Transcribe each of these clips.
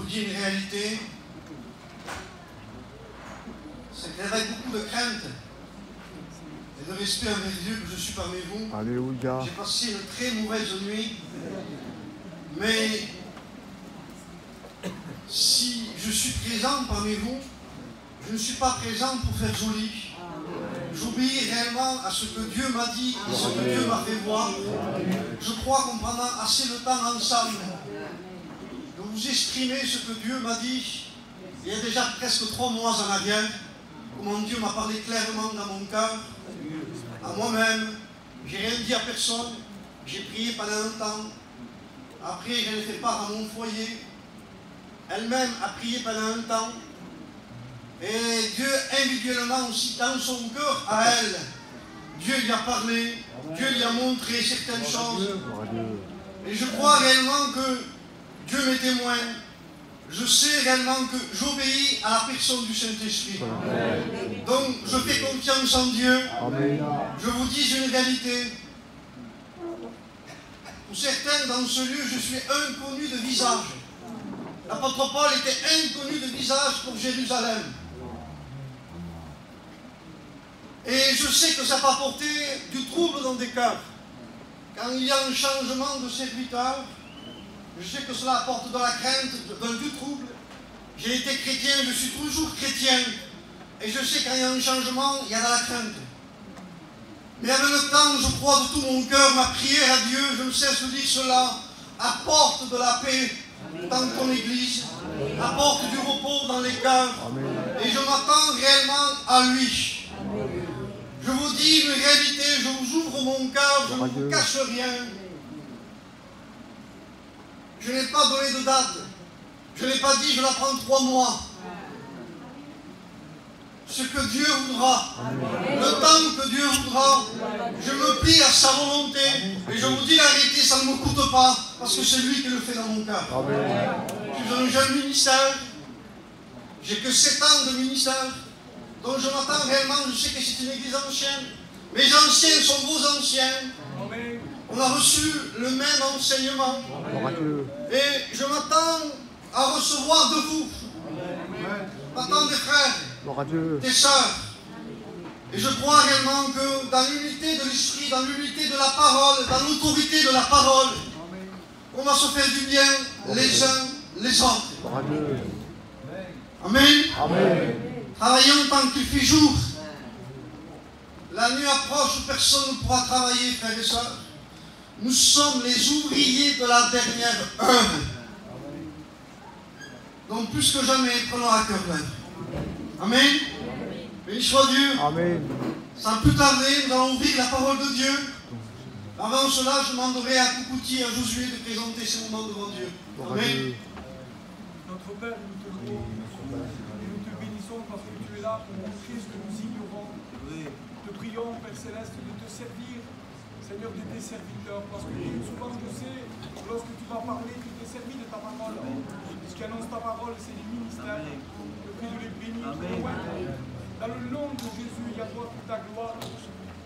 vous dis une réalité, c'est qu'avec beaucoup de crainte et de respect envers Dieu que je suis parmi vous. Alléluia. J'ai passé une très mauvaise nuit, mais si je suis présent parmi vous, je ne suis pas présent pour faire joli. J'obéis réellement à ce que Dieu m'a dit et ce que Dieu m'a fait voir. Je crois qu'on prendra assez de temps ensemble de vous exprimer ce que Dieu m'a dit il y a déjà presque 3 mois en arrière. Comment Dieu m'a parlé clairement dans mon cœur, à moi-même. J'ai rien dit à personne. J'ai prié pendant un temps. Après, j'en ai fait part à mon foyer. Elle-même a prié pendant un temps. Et Dieu, individuellement aussi, dans son cœur à elle, Dieu lui a parlé, Dieu lui a montré certaines choses. Et je crois réellement que Dieu m'est témoin. Je sais réellement que j'obéis à la personne du Saint-Esprit. Donc, je fais confiance en Dieu. Je vous dis une réalité. Pour certains dans ce lieu, je suis inconnu de visage. L'apôtre Paul était inconnu de visage pour Jérusalem. Et je sais que ça peut apporter du trouble dans des cœurs. Quand il y a un changement de serviteur, je sais que cela apporte de la crainte, du trouble. J'ai été chrétien, je suis toujours chrétien. Et je sais quand il y a un changement, il y a de la crainte. Mais avec le temps, je crois de tout mon cœur, ma prière à Dieu, je ne cesse de dire cela, apporte de la paix dans ton église, apporte du repos dans les cœurs. Et je m'attends réellement à lui. Je vous dis une réalité, je vous ouvre mon cœur, je ne vous cache rien. Je n'ai pas donné de date. Je n'ai pas dit je la prends 3 mois. Ce que Dieu voudra, le temps que Dieu voudra, je me plie à sa volonté. Et je vous dis la réalité, ça ne me coûte pas, parce que c'est lui qui le fait dans mon cœur. Je suis un jeune ministère. J'ai que 7 ans de ministère. Donc je m'attends réellement, je sais que c'est une église ancienne. Mes anciens sont vos anciens. On a reçu le même enseignement. Et je m'attends à recevoir de vous. Je m'attends des frères, des sœurs. Et je crois réellement que dans l'unité de l'esprit, dans l'unité de la parole, dans l'autorité de la parole, on va se faire du bien les uns les autres. Amen. Amen. Travaillons tant qu'il fait jour. La nuit approche, personne ne pourra travailler, frères et sœurs. Nous sommes les ouvriers de la dernière heure. Donc plus que jamais, prenons à cœur l'œuvre. Amen. Béni soit Dieu. Amen. Sans plus tarder, nous allons ouvrir la parole de Dieu. Avant cela, je demanderai à Koukouti, à Josué de présenter ce moment devant Dieu. Amen. Notre Père, nous te louons et nous te bénissons parce que tu es là pour montrer ce que nous ignorons. Te prions, Père Céleste, de te servir, Seigneur, de tes serviteurs, parce que souvent je sais, lorsque tu vas parler, tu t'es servi de ta parole. Ce qui annonce ta parole, c'est les ministères. Je prie de les bénir. Dans le nom de Jésus, il y a toi toute ta gloire,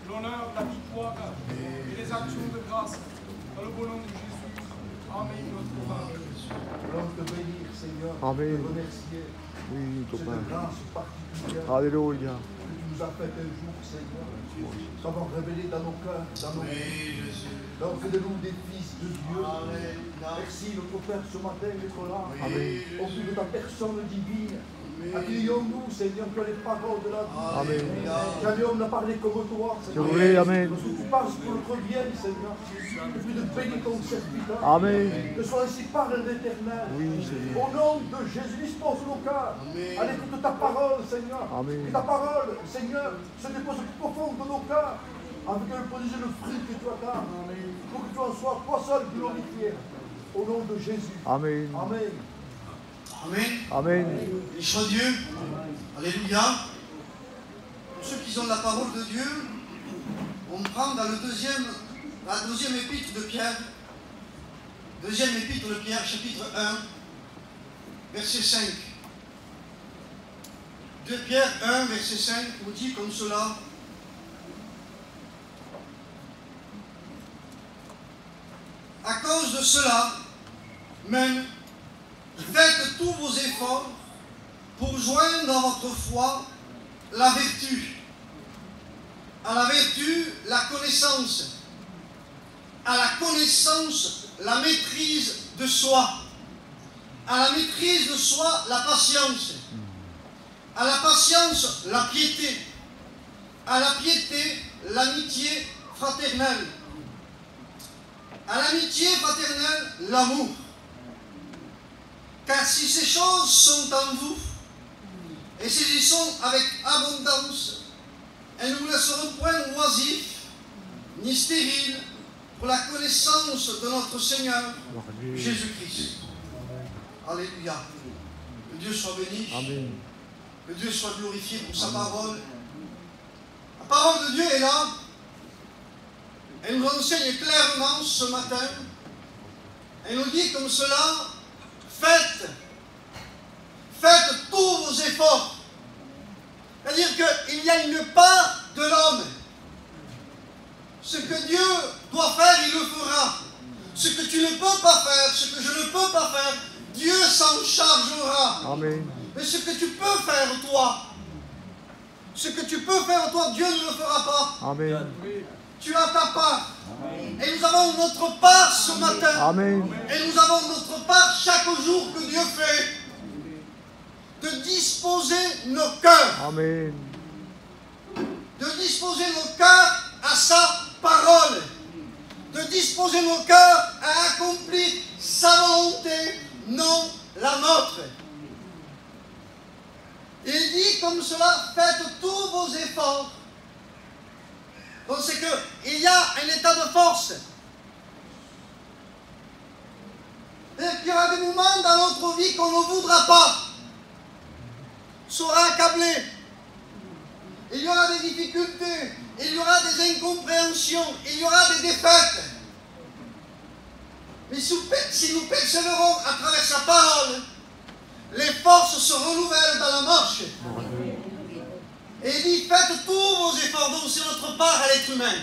l'honneur, la victoire et les actions de grâce. Dans le beau nom de Jésus. Amen, notre Père. Nous te bénir, Seigneur. Amen. Te remercier. Oui, cette grâce particulière. Alléluia. Que tu nous as fait un jour, Seigneur. Savoir révéler dans nos cœurs, dans nos vies. Donc, fais-de-nous des fils de Dieu. Merci, notre Père, ce matin, d'être là. Amen. Au vu de ta personne divine. Accueillons-nous, Seigneur, que les paroles de la vie. Amen. Jamais homme n'a parlé comme toi, Seigneur. Oui, Amen. Que tu passes pour notre bien, Seigneur. Et puis de bénir ton serviteur. Amen. Que soit ainsi par l'Éternel. Oui, Seigneur. Au nom de Jésus, dispose nos cœurs. À l'écoute de ta parole, Seigneur. Amen. Et ta parole, Seigneur, se dépose au profond de nos cœurs. Afin qu'elle produise le fruit que tu attends. Pour que tu en sois toi seul glorifié. Au nom de Jésus. Amen. Amen. Amen. Amen. Béni soit Dieu. Alléluia. Pour ceux qui ont la parole de Dieu, on prend dans la deuxième épître de Pierre. Deuxième épître de Pierre, chapitre 1, verset 5. 2 Pierre 1, verset 5, nous dit comme cela. À cause de cela, même, faites faites tous vos efforts pour joindre à votre foi la vertu. À la vertu, la connaissance. À la connaissance, la maîtrise de soi. À la maîtrise de soi, la patience. À la patience, la piété. À la piété, l'amitié fraternelle. À l'amitié fraternelle, l'amour. Car si ces choses sont en vous, et si elles sont avec abondance, elles ne vous laisseront point oisifs, ni stériles, pour la connaissance de notre Seigneur Jésus-Christ. Alléluia. Que Dieu soit béni. Amen. Que Dieu soit glorifié pour sa parole. La parole de Dieu est là. Elle nous enseigne clairement ce matin. Elle nous dit comme cela, faites tous vos efforts. C'est-à-dire qu'il y a une part de l'homme. Ce que Dieu doit faire, il le fera. Ce que tu ne peux pas faire, ce que je ne peux pas faire, Dieu s'en chargera. Amen. Mais ce que tu peux faire, toi, Dieu ne le fera pas. Amen. Tu as ta part. Et nous avons notre part ce matin. Amen. Et nous avons notre part chaque jour que Dieu fait. De disposer nos cœurs. Amen. De disposer nos cœurs à sa parole. De disposer nos cœurs à accomplir sa volonté, non la nôtre. Il dit comme cela, faites tous vos efforts. Donc c'est qu'il y a un état de force. C'est-à-dire qu'il y aura des moments dans notre vie qu'on ne voudra pas, sera accablé. Il y aura des difficultés, il y aura des incompréhensions, il y aura des défaites. Mais si nous persévérons à travers sa parole, les forces se renouvellent dans la marche. Et il dit, faites tous vos efforts, donc c'est notre part à l'être humain.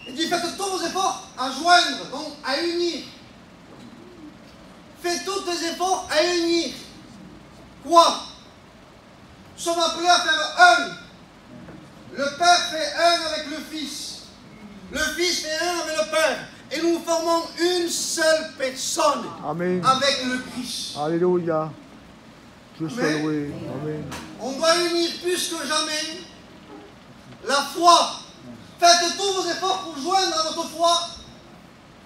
Il dit, faites tous vos efforts à joindre, donc à unir. Faites tous tes efforts à unir. Quoi? Nous sommes appelés à faire un. Le Père fait un avec le Fils. Le Fils fait un avec le Père. Et nous formons une seule personne. Amen. Avec le Christ. Alléluia. Je sois Amen. loué. Amen. On doit unir plus que jamais la foi. Faites tous vos efforts pour joindre à votre foi.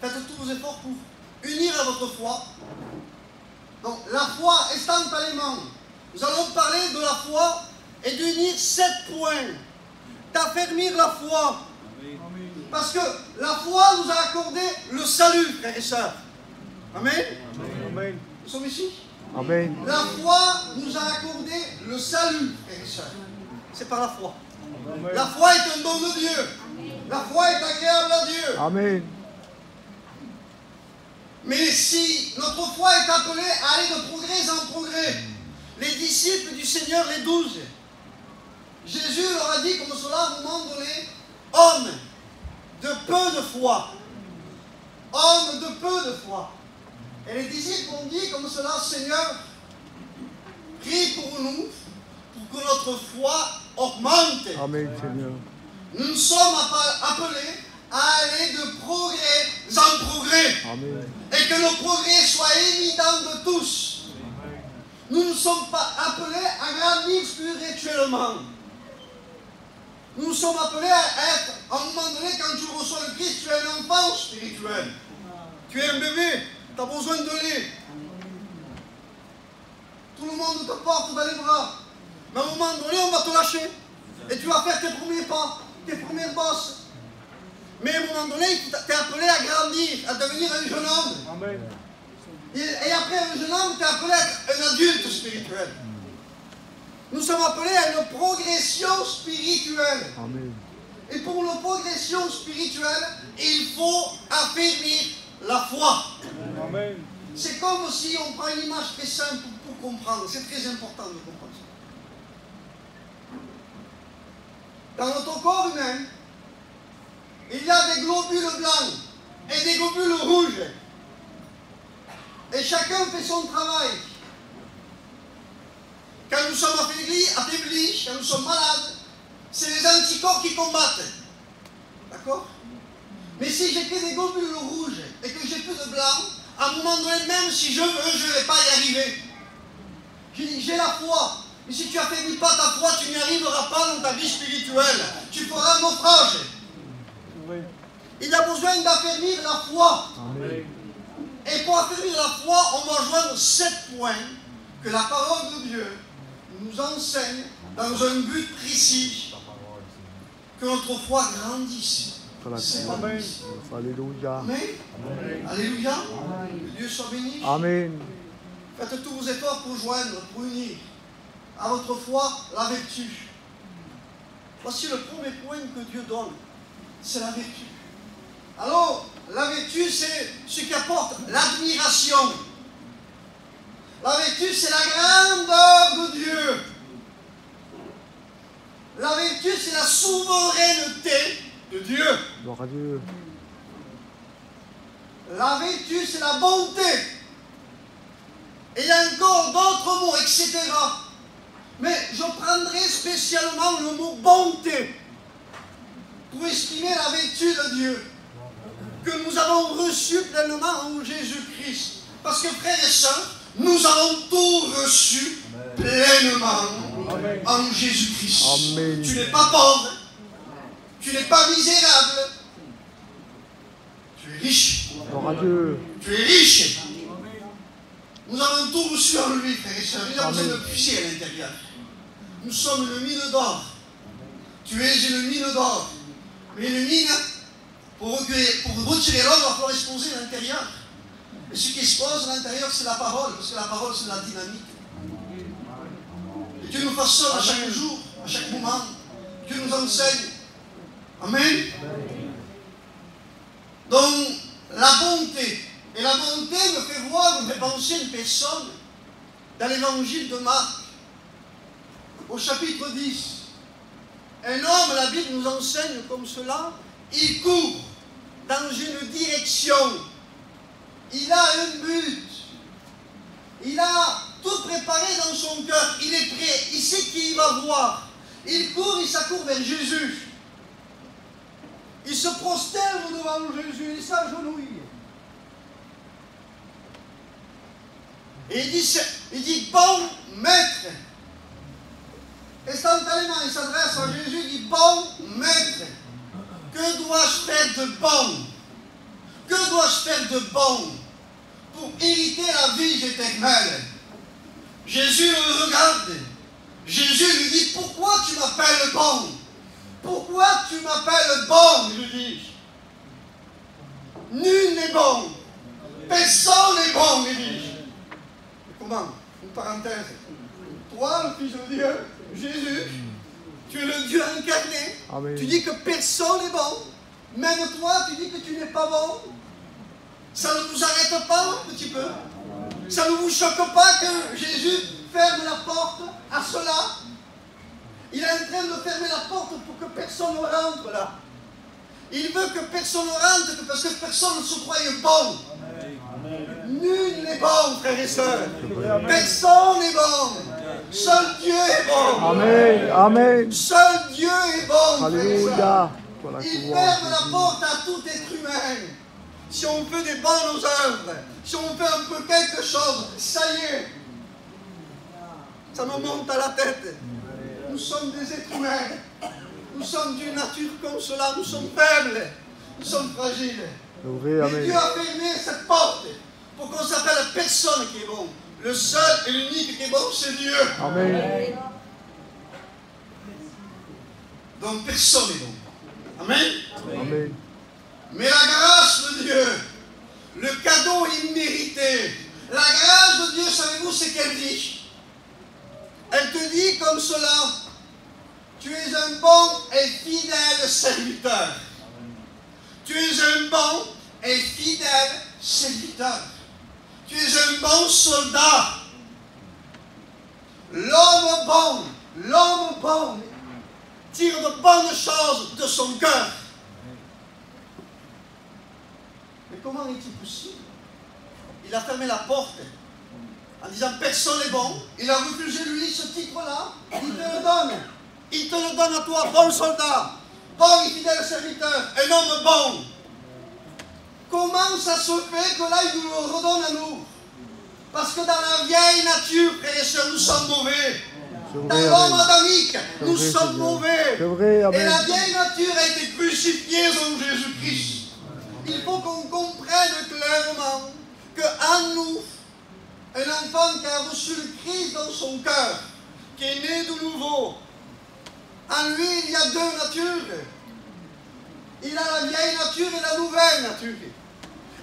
Faites tous vos efforts pour unir à votre foi. Donc la foi instantanément. Nous allons parler de la foi et d'unir 7 points. D'affermir la foi. Parce que la foi nous a accordé le salut, frères et sœurs. Amen. Amen. Nous sommes ici. Amen. La foi nous a accordé le salut, frères et sœurs. C'est par la foi. La foi est un don de Dieu. La foi est agréable à Dieu. Amen. Mais si notre foi est appelée à aller de progrès en progrès, les disciples du Seigneur, les 12, Jésus leur a dit comme cela à un moment donné, hommes de peu de foi. Hommes de peu de foi. Et les disciples ont dit comme cela, Seigneur, prie pour nous, pour que notre foi augmente. Amen, Seigneur. Nous sommes appelés à aller de progrès en progrès. Amen. Et que nos progrès soient évidents de tous. Nous ne sommes pas appelés à grandir spirituellement. Nous sommes appelés à être, à un moment donné, quand tu reçois le Christ, tu es un enfant spirituel. Tu es un bébé, tu as besoin de lait. Tout le monde te porte dans les bras. Mais à un moment donné, on va te lâcher. Et tu vas faire tes premiers pas, tes premières bosses. Mais à un moment donné, tu es appelé à grandir, à devenir un jeune homme. Amen. Et après un jeune homme, tu es appelé à être un adulte spirituel. Nous sommes appelés à une progression spirituelle. Amen. Et pour une progression spirituelle, il faut affermir la foi. Amen. C'est comme si on prend une image très simple pour comprendre. C'est très important de comprendre ça. Dans notre corps humain, il y a des globules blancs et des globules rouges. Et chacun fait son travail. Quand nous sommes affaiblis, quand nous sommes malades, c'est les anticorps qui combattent. D'accord? Mais si j'ai que des globules rouges et que j'ai plus de blanc, à un moment donné, même si je veux, je ne vais pas y arriver. J'ai la foi. Mais si tu n'affaiblis pas ta foi, tu n'y arriveras pas dans ta vie spirituelle. Tu feras un naufrage. Oui. Il a besoin d'affermir la foi. Amen. Et pour affermir la foi, on va joindre 7 points que la parole de Dieu nous enseigne dans un but précis. Que notre foi grandisse. Amen. Alléluia. Amen. Alléluia. Que Dieu soit béni. Amen. Faites tous vos efforts pour joindre, pour unir à votre foi la vertu. Voici le premier point que Dieu donne. C'est la vertu. Alors, la vertu, c'est ce qui apporte l'admiration. La vertu, c'est la grandeur de Dieu. La vertu, c'est la souveraineté de Dieu. Gloire à Dieu. La vertu, c'est la bonté. Et il y a encore d'autres mots, etc. Mais je prendrai spécialement le mot bonté pour exprimer la vertu de Dieu que nous avons reçue pleinement en Jésus-Christ. Parce que frères et sœurs, nous avons tout reçu pleinement en Jésus-Christ. Amen. Tu n'es pas pauvre, tu n'es pas misérable, tu es riche. Gloire à Dieu. Tu es riche. Nous avons tout reçu en lui, frères et sœurs. Il a besoin de puiser à l'intérieur. Nous sommes une mine d'or. Tu es une mine d'or. Mais une mine, pour retirer l'or, il va falloir exposer l'intérieur. Et ce qui expose l'intérieur, c'est la parole. Parce que la parole, c'est la dynamite. Et Dieu nous façonne à chaque jour, à chaque moment. Dieu nous enseigne. Amen. Donc, la bonté. Et la bonté me fait voir, me fait penser à une personne dans l'évangile de Marc, au chapitre 10. Un homme, la Bible nous enseigne comme cela, il court dans une direction. Il a un but. Il a tout préparé dans son cœur. Il est prêt. Il sait qui il va voir. Il court, il s'accourt vers Jésus. Il se prosterne devant Jésus. Il s'agenouille. Et il dit, bon maître. Instantanément, il s'adresse à Jésus, il dit, bon maître, que dois-je faire de bon? Que dois-je faire de bon pour hériter la vie éternelle? Jésus le regarde. Jésus lui dit, pourquoi tu m'appelles bon? Pourquoi tu m'appelles bon? Il lui dit. Nul n'est bon. Personne n'est bon, il dit. Comment? Une parenthèse. Toi, le Fils de Dieu, Jésus, tu es le Dieu incarné. Amen. Tu dis que personne n'est bon. Même toi, tu dis que tu n'es pas bon. Ça ne vous arrête pas un petit peu? Ça ne vous choque pas que Jésus ferme la porte à cela? Il est en train de fermer la porte pour que personne ne rentre là. Il veut que personne ne rentre parce que personne ne se croyait bon. Nul n'est bon, frères et sœurs. Personne n'est bon. Seul Dieu est bon. Amen. Amen. Seul Dieu est bon. Alléluia. Il ferme la porte à tout être humain. Si on fait des bonnes œuvres, si on fait un peu quelque chose, ça y est. Ça me monte à la tête. Nous sommes des êtres humains. Nous sommes d'une nature comme cela. Nous sommes faibles. Nous sommes fragiles. Mais Dieu a fermé cette porte pour qu'on s'appelle personne qui est bon. Le seul et l'unique qui est bon, c'est Dieu. Amen. Donc personne n'est bon. Amen. Amen. Mais la grâce de Dieu, le cadeau immérité, la grâce de Dieu, savez-vous ce qu'elle dit? Elle te dit comme cela, tu es un bon et fidèle serviteur. Tu es un bon et fidèle serviteur. Tu es un bon soldat. L'homme bon, tire de bonnes choses de son cœur. Mais comment est-il possible? il a fermé la porte en disant personne n'est bon. Il a refusé lui ce titre-là. Il te le donne. Il te le donne à toi, bon soldat, bon et fidèle serviteur, un homme bon. Comment ça se fait que là il nous le redonne à nous? Parce que dans la vieille nature, frères et sœurs, nous sommes mauvais. Dans l'homme adamique, nous sommes mauvais. Vrai, et la vieille nature a été crucifiée en Jésus-Christ. Il faut qu'on comprenne clairement qu'en nous, un enfant qui a reçu le Christ dans son cœur, qui est né de nouveau, en lui il y a deux natures. Il a la vieille nature et la nouvelle nature.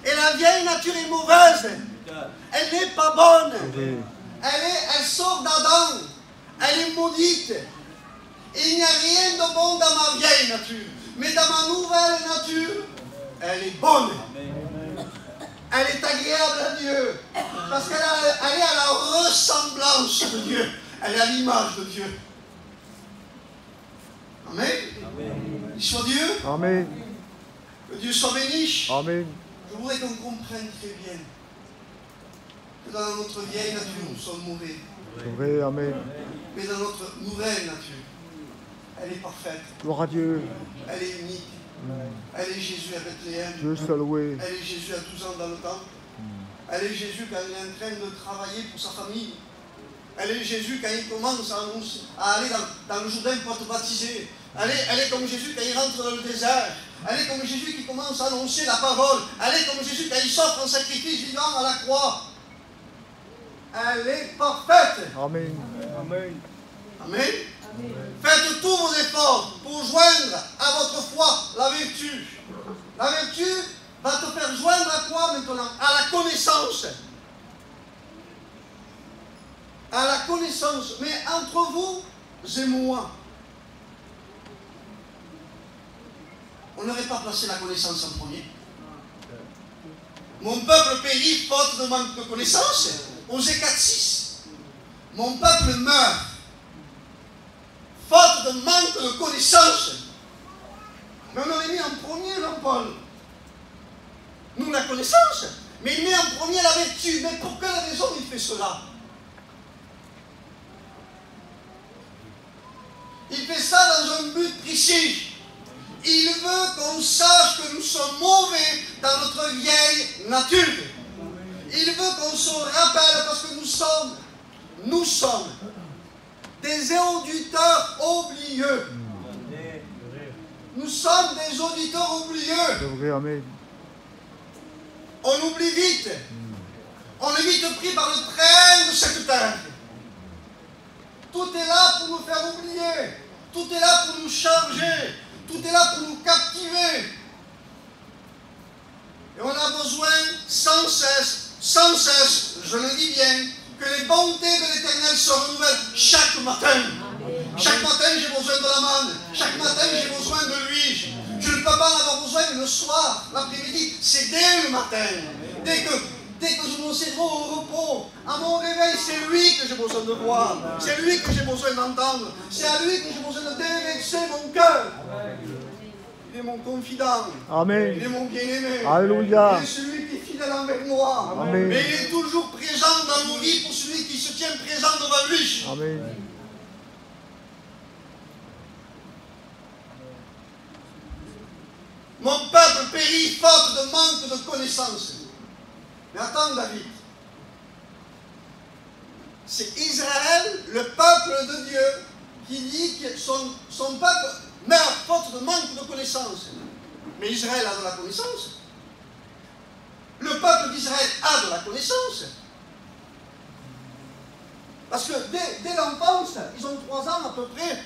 Et la vieille nature est mauvaise. Elle n'est pas bonne. Elle sort d'Adam. Elle est maudite. Et il n'y a rien de bon dans ma vieille nature. Mais dans ma nouvelle nature, elle est bonne. Elle est agréable à Dieu. Parce qu'elle est à la ressemblance de Dieu. Elle est à l'image de Dieu. Amen. Il soit Dieu. Amen. Que Dieu soit béni. Amen. Je voudrais qu'on comprenne très bien que dans notre vieille nature, nous sommes mauvais. Vrai, amen. Mais dans notre nouvelle nature, elle est parfaite. Gloire à Dieu. Elle est unique. Elle est Jésus à Bethléem. Dieu soit loué. Elle est Jésus à 12 ans dans le temple. Elle est Jésus quand il est en train de travailler pour sa famille. Elle est Jésus quand il commence à aller dans le Jourdain pour être baptisé. Elle est comme Jésus quand il rentre dans le désert. Elle est comme Jésus qui commence à annoncer la parole. Elle est comme Jésus quand il s'offre en sacrifice vivant à la croix. Elle est parfaite. Amen. Amen. Amen. Faites tous vos efforts pour joindre à votre foi la vertu. La vertu va te faire joindre à quoi maintenant? À la connaissance. À la connaissance. Mais entre vous et moi, on n'aurait pas placé la connaissance en premier. Mon peuple périt faute de manque de connaissance. Osée 4:6. Mon peuple meurt faute de manque de connaissance. Mais on aurait mis en premier Jean-Paul. Nous, la connaissance. Mais il met en premier la vertu. Mais pour quelle raison il fait cela? Il fait ça dans un but précis. Il veut qu'on sache que nous sommes mauvais dans notre vieille nature. Il veut qu'on se rappelle parce que nous sommes des auditeurs oublieux. Nous sommes des auditeurs oublieux. Vrai, amen. On oublie vite. On est vite pris par le train de cette terre. Tout est là pour nous faire oublier. Tout est là pour nous charger. Tout est là pour nous captiver. Et on a besoin sans cesse, je le dis bien, que les bontés de l'Éternel se renouvellent chaque matin. Chaque matin, j'ai besoin de la manne. Chaque matin, j'ai besoin de l'huile. Je ne peux pas en avoir besoin le soir, l'après-midi. C'est dès le matin. Dès que je me cerveau au repos, à mon réveil, c'est lui que j'ai besoin de voir. C'est lui que j'ai besoin d'entendre. C'est à lui que j'ai besoin de déverser mon cœur. Il est mon confident. Amen. Il est mon bien-aimé. Alléluia. Il est celui qui est fidèle envers moi. Amen. Mais il est toujours présent dans nos vies pour celui qui se tient présent devant lui. Amen. Mon peuple périt faute de manque de connaissance. Mais attends, David. C'est Israël, le peuple de Dieu, qui dit que son peuple meurt faute de manque de connaissance. Mais Israël a de la connaissance. Le peuple d'Israël a de la connaissance. Parce que dès l'enfance, ils ont 3 ans à peu près,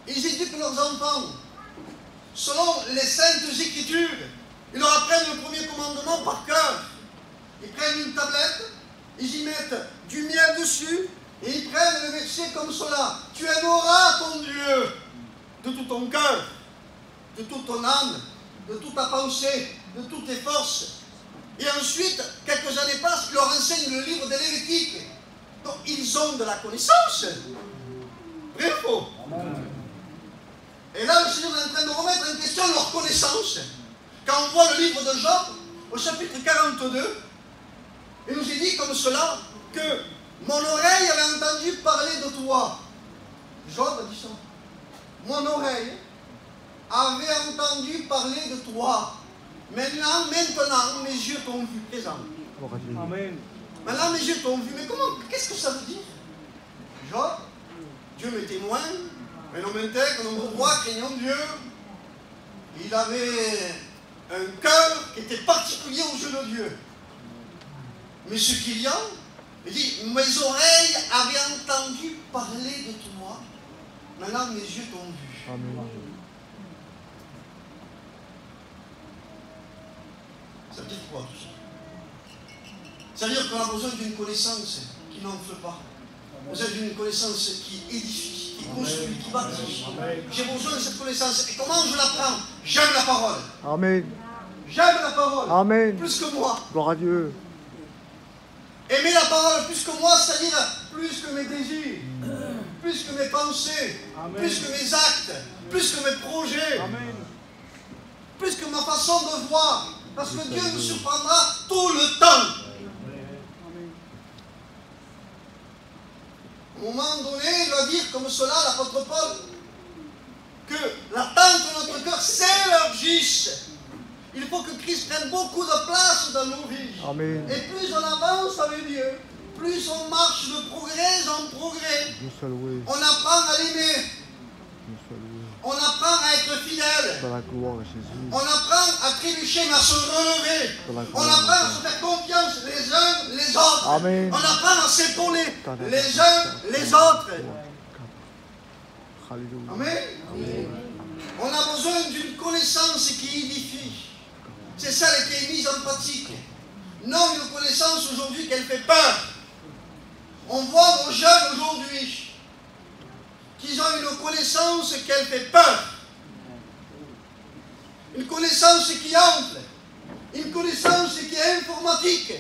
ils éduquent leurs enfants. Selon les saintes écritures, ils leur apprennent le premier commandement par cœur. Ils prennent une tablette, ils y mettent du miel dessus, et ils prennent le verset comme cela. Tu aimeras ton Dieu de tout ton cœur, de toute ton âme, de toute ta pensée, de toutes tes forces. Et ensuite, quelques années passent, ils leur enseignent le livre de Lévitique. Donc, ils ont de la connaissance. Vrai ou faux? Et là, le Seigneur est en train de remettre en question leur connaissance. Quand on voit le livre de Job, au chapitre 42, Il nous est dit comme cela que mon oreille avait entendu parler de toi. Job a dit ça. Mon oreille avait entendu parler de toi. Maintenant, mes yeux t'ont vu présent. Amen. Maintenant, mes yeux t'ont vu. Mais comment, qu'est-ce que ça veut dire? Job, Dieu me témoigne, mais non maintenant que nous me voit, craignant Dieu, il avait un cœur qui était particulier aux yeux de Dieu. Mais ce qu'il y a, il dit, mes oreilles avaient entendu parler de toi, maintenant mes yeux t'ont vu. Amen. Ça veut dire quoi tout ça? Ça veut dire qu'on a besoin d'une connaissance qui n'enfle pas. Vous avez d'une connaissance qui édifie, qui construit, qui bâtit. J'ai besoin de cette connaissance. Et comment je l'apprends? J'aime la parole. Amen. J'aime la parole. Amen. Plus que moi. Gloire à Dieu. Aimer la parole plus que moi, c'est-à-dire plus que mes désirs, plus que mes pensées, Amen. plus que mes actes, plus que mes projets, Amen. plus que ma façon de voir. Parce que Dieu nous surprendra tout le temps. À un moment donné, il va dire comme cela, l'apôtre Paul, que l'attente de notre cœur s'élargisse. Il faut que Christ prenne beaucoup de place dans nos vies. Amen. Et plus on avance avec Dieu, plus on marche de progrès en progrès. Dieu soit loué. On apprend à l'aimer. Dieu soit loué. On apprend à être fidèle. Dans la gloire de Jésus. On apprend à trébucher, mais à se relever. Dans la On gloire apprend à de se faire confiance les uns les autres. Amen. On apprend à s'épauler les uns les autres. Alléluia. Amen. On a besoin d'une connaissance qui édifie. C'est celle qui est mise en pratique. Non une connaissance aujourd'hui qu'elle fait peur. On voit nos jeunes aujourd'hui qu'ils ont une connaissance qu'elle fait peur. Une connaissance qui enfle. Une connaissance qui est informatique.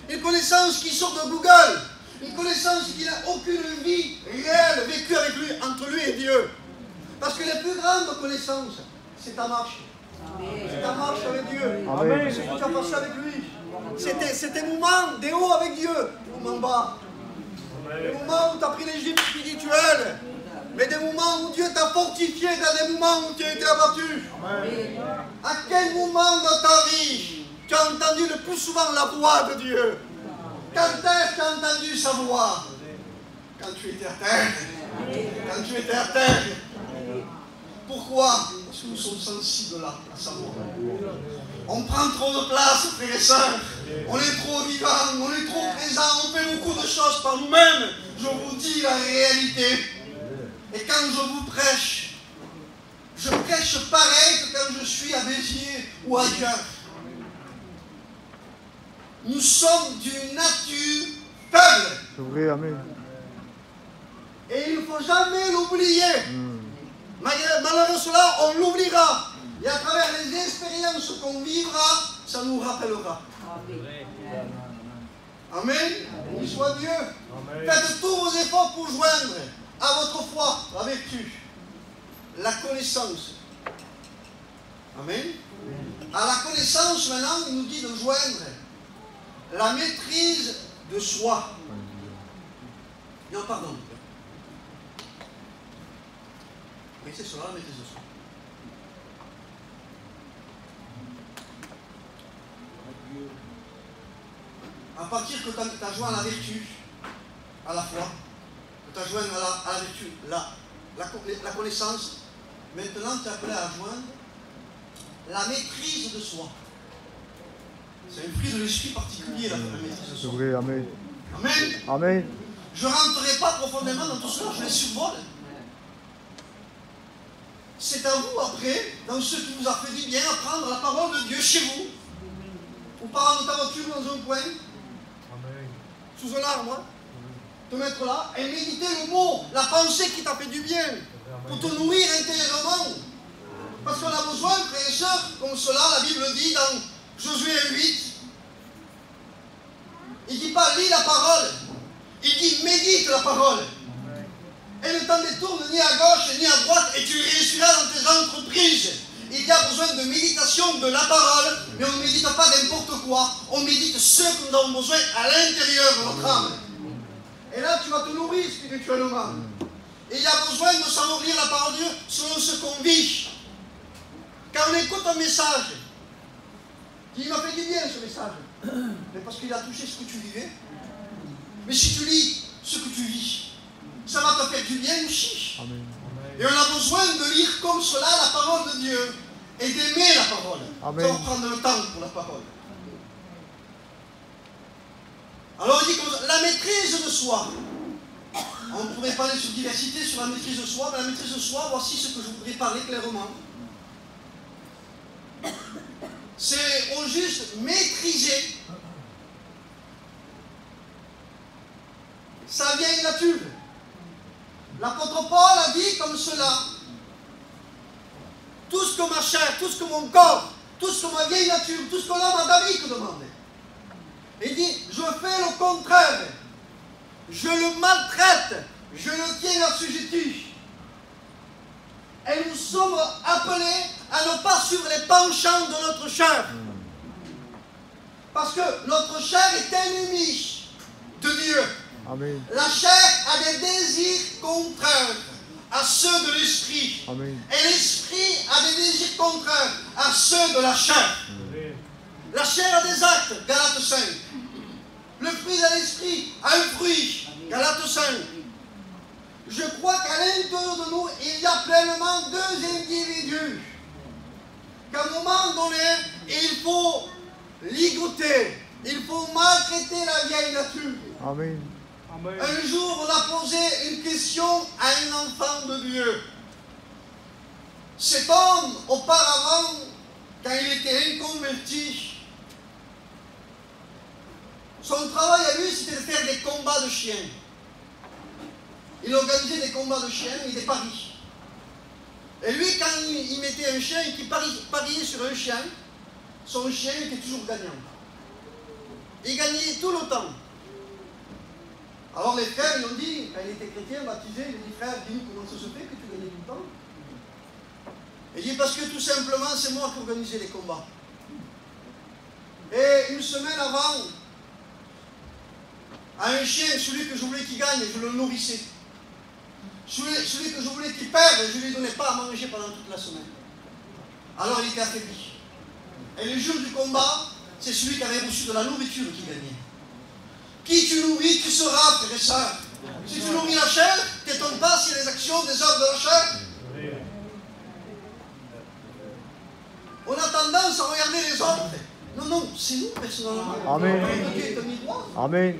Une connaissance qui sort de Google. Une connaissance qui n'a aucune vie réelle vécue avec lui, entre lui et Dieu. Parce que la plus grande connaissance, c'est ta marche. C'est ta marche avec Dieu. Amen. C'est ce que tu as passé avec lui. C'est tes moments des hauts avec Dieu, des moments bas. Des moments où tu as pris l'Égypte spirituelle. Mais des moments où Dieu t'a fortifié, dans des moments où tu as été abattu. À quel moment dans ta vie tu as entendu le plus souvent la voix de Dieu? Quand est-ce que tu as entendu sa voix? Quand tu étais à terre. Quand tu étais à terre. Pourquoi? Parce que nous sommes sensibles là, à sa voix. On prend trop de place, frères et sœurs. On est trop vivants, on est trop présents, on fait beaucoup de choses par nous-mêmes. Je vous dis la réalité. Et quand je vous prêche, je prêche pareil que quand je suis à Béziers ou ailleurs. Nous sommes d'une nature faible. C'est vrai, Amen. Et il ne faut jamais l'oublier. Malgré cela, on l'oubliera. Et à travers les expériences qu'on vivra, ça nous rappellera. Amen. Béni soit Dieu. Faites tous vos efforts pour joindre à votre foi la vertu, la connaissance. Amen. À la connaissance, maintenant, il nous dit de joindre la maîtrise de soi. Non, pardon. Oui, c'est cela, la maîtrise de soi. À partir que tu as joint à la vertu, à la foi, que tu as joint à la vertu, la connaissance, maintenant tu es appelé à joindre la maîtrise de soi. C'est un fruit de l'esprit particulier, la maîtrise de C'est soi. vrai, Amen. Amen. Amen. Je ne rentrerai pas profondément dans tout cela, je les survole. C'est à vous après, dans ce qui vous a fait du bien, à prendre la parole de Dieu chez vous, ou par dans ta voiture dans un coin, sous un arbre, te mettre là et méditer le mot, la pensée qui t'a fait du bien, pour te nourrir intérieurement. Parce qu'on a besoin, frères et sœurs, comme cela, la Bible dit dans Josué 8, il ne dit pas lis la parole, il dit médite la parole. Et ne t'en détourne ni à gauche ni à droite et tu réussiras dans tes entreprises. il y a besoin de méditation de la parole, mais on ne médite pas n'importe quoi, on médite ce que nous avons besoin à l'intérieur de notre âme. Et là, tu vas te nourrir spirituellement. Et il y a besoin de savoir lire la parole de Dieu selon ce qu'on vit. Quand on écoute un message, il m'a fait du bien ce message, mais parce qu'il a touché ce que tu vivais. Mais si tu lis ce que tu vis, ça va te faire du bien aussi. Amen. Et on a besoin de lire comme cela la parole de Dieu et d'aimer la parole. Amen. Ça va prendre le temps pour la parole. Alors il dit que la maîtrise de soi. On pourrait parler sur diversité, sur la maîtrise de soi, mais la maîtrise de soi, voici ce que je voudrais parler clairement. C'est au juste maîtriser sa vieille nature. L'apôtre Paul a dit comme cela: tout ce que ma chair, tout ce que mon corps, tout ce que ma vieille nature, tout ce que l'homme adamique demande. Il dit, je fais le contraire. Je le maltraite. Je le tiens assujetti. Et nous sommes appelés à ne pas suivre les penchants de notre chair. Parce que notre chair est ennemie de Dieu. Amen. La chair a des désirs contraires à ceux de l'esprit. Amen. Et l'esprit a des désirs contraires à ceux de la chair. La chair a des actes, Galates 5. Le fruit de l'esprit a un fruit, Galates 5. Je crois qu'à l'intérieur de nous, il y a pleinement deux individus. Qu'à un moment donné, il faut ligoter, il faut maltraiter la vieille nature. Amen. Un jour, on a posé une question à un enfant de Dieu. Cet homme, auparavant, quand il était inconverti, son travail à lui, c'était de faire des combats de chiens. Il organisait des combats de chiens et des paris. Et lui, quand il mettait un chien et qu'il pariait sur un chien, son chien était toujours gagnant. Il gagnait tout le temps. Alors les frères, ils ont dit, quand il était chrétien, baptisé, il a dit, frère, dis-nous comment ça se fait que tu gagnais tout le temps. Il dit, parce que tout simplement, c'est moi qui organisais les combats. Et une semaine avant, à un chien, celui que je voulais qu'il gagne, je le nourrissais. Celui que je voulais qu'il perde, je ne lui donnais pas à manger pendant toute la semaine. Alors il était affaibli. Et le jour du combat, c'est celui qui avait reçu de la nourriture qui gagnait. Qui tu nourris, tu seras, frère et sœur. Si tu nourris la chair, t'étonnes pas si les actions des œuvres de la chair. On a tendance à regarder les autres. Non, non, c'est nous personnellement. Amen. Dieu est un miroir. Amen.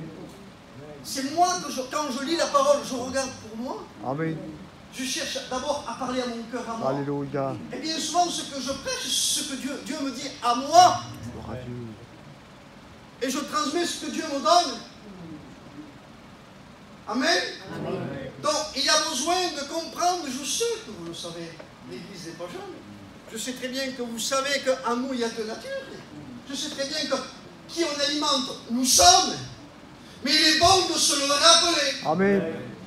C'est moi que quand je lis la parole, je regarde pour moi. Amen. Je cherche d'abord à parler à mon cœur, à moi. Alléluia. Et bien souvent, ce que je prêche, ce que Dieu me dit à moi, Gloire à Dieu. et je transmets ce que Dieu me donne. Amen. Donc, il y a besoin de comprendre, je sais que vous le savez, l'Église n'est pas jeune. Je sais très bien que vous savez qu'en nous, il y a deux natures. Je sais très bien que qui on alimente, nous sommes. Mais il est bon de se le rappeler. Amen.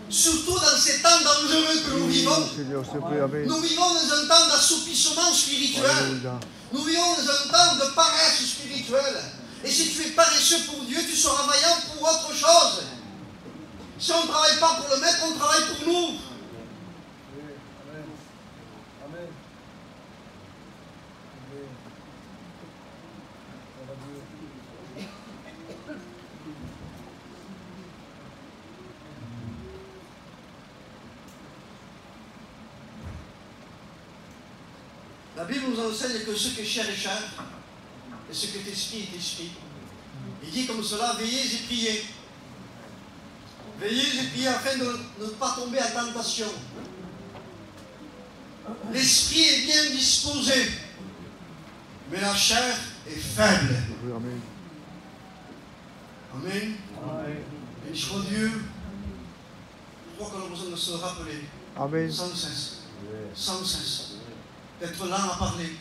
Surtout dans ces temps dangereux que nous vivons. Seigneur, s'il te plaît, Amen. Nous vivons dans un temps d'assoupissement spirituel. Alléluia. Nous vivons dans un temps de paresse spirituelle. Et si tu es paresseux pour Dieu, tu seras vaillant pour autre chose. Si on ne travaille pas pour le maître, on travaille pour nous. Amen. La Bible nous enseigne que ce qui est chair est chair, et ce qui est esprit est esprit. Il dit comme cela, veillez et priez. Veillez et priez afin de ne pas tomber à tentation. L'esprit est bien disposé, mais la chair est faible. Oui, Amen. Amen. Et je crois Dieu, je crois qu'on a besoin de se rappeler Amen. sans cesse, sans cesse, d'être lent à parler,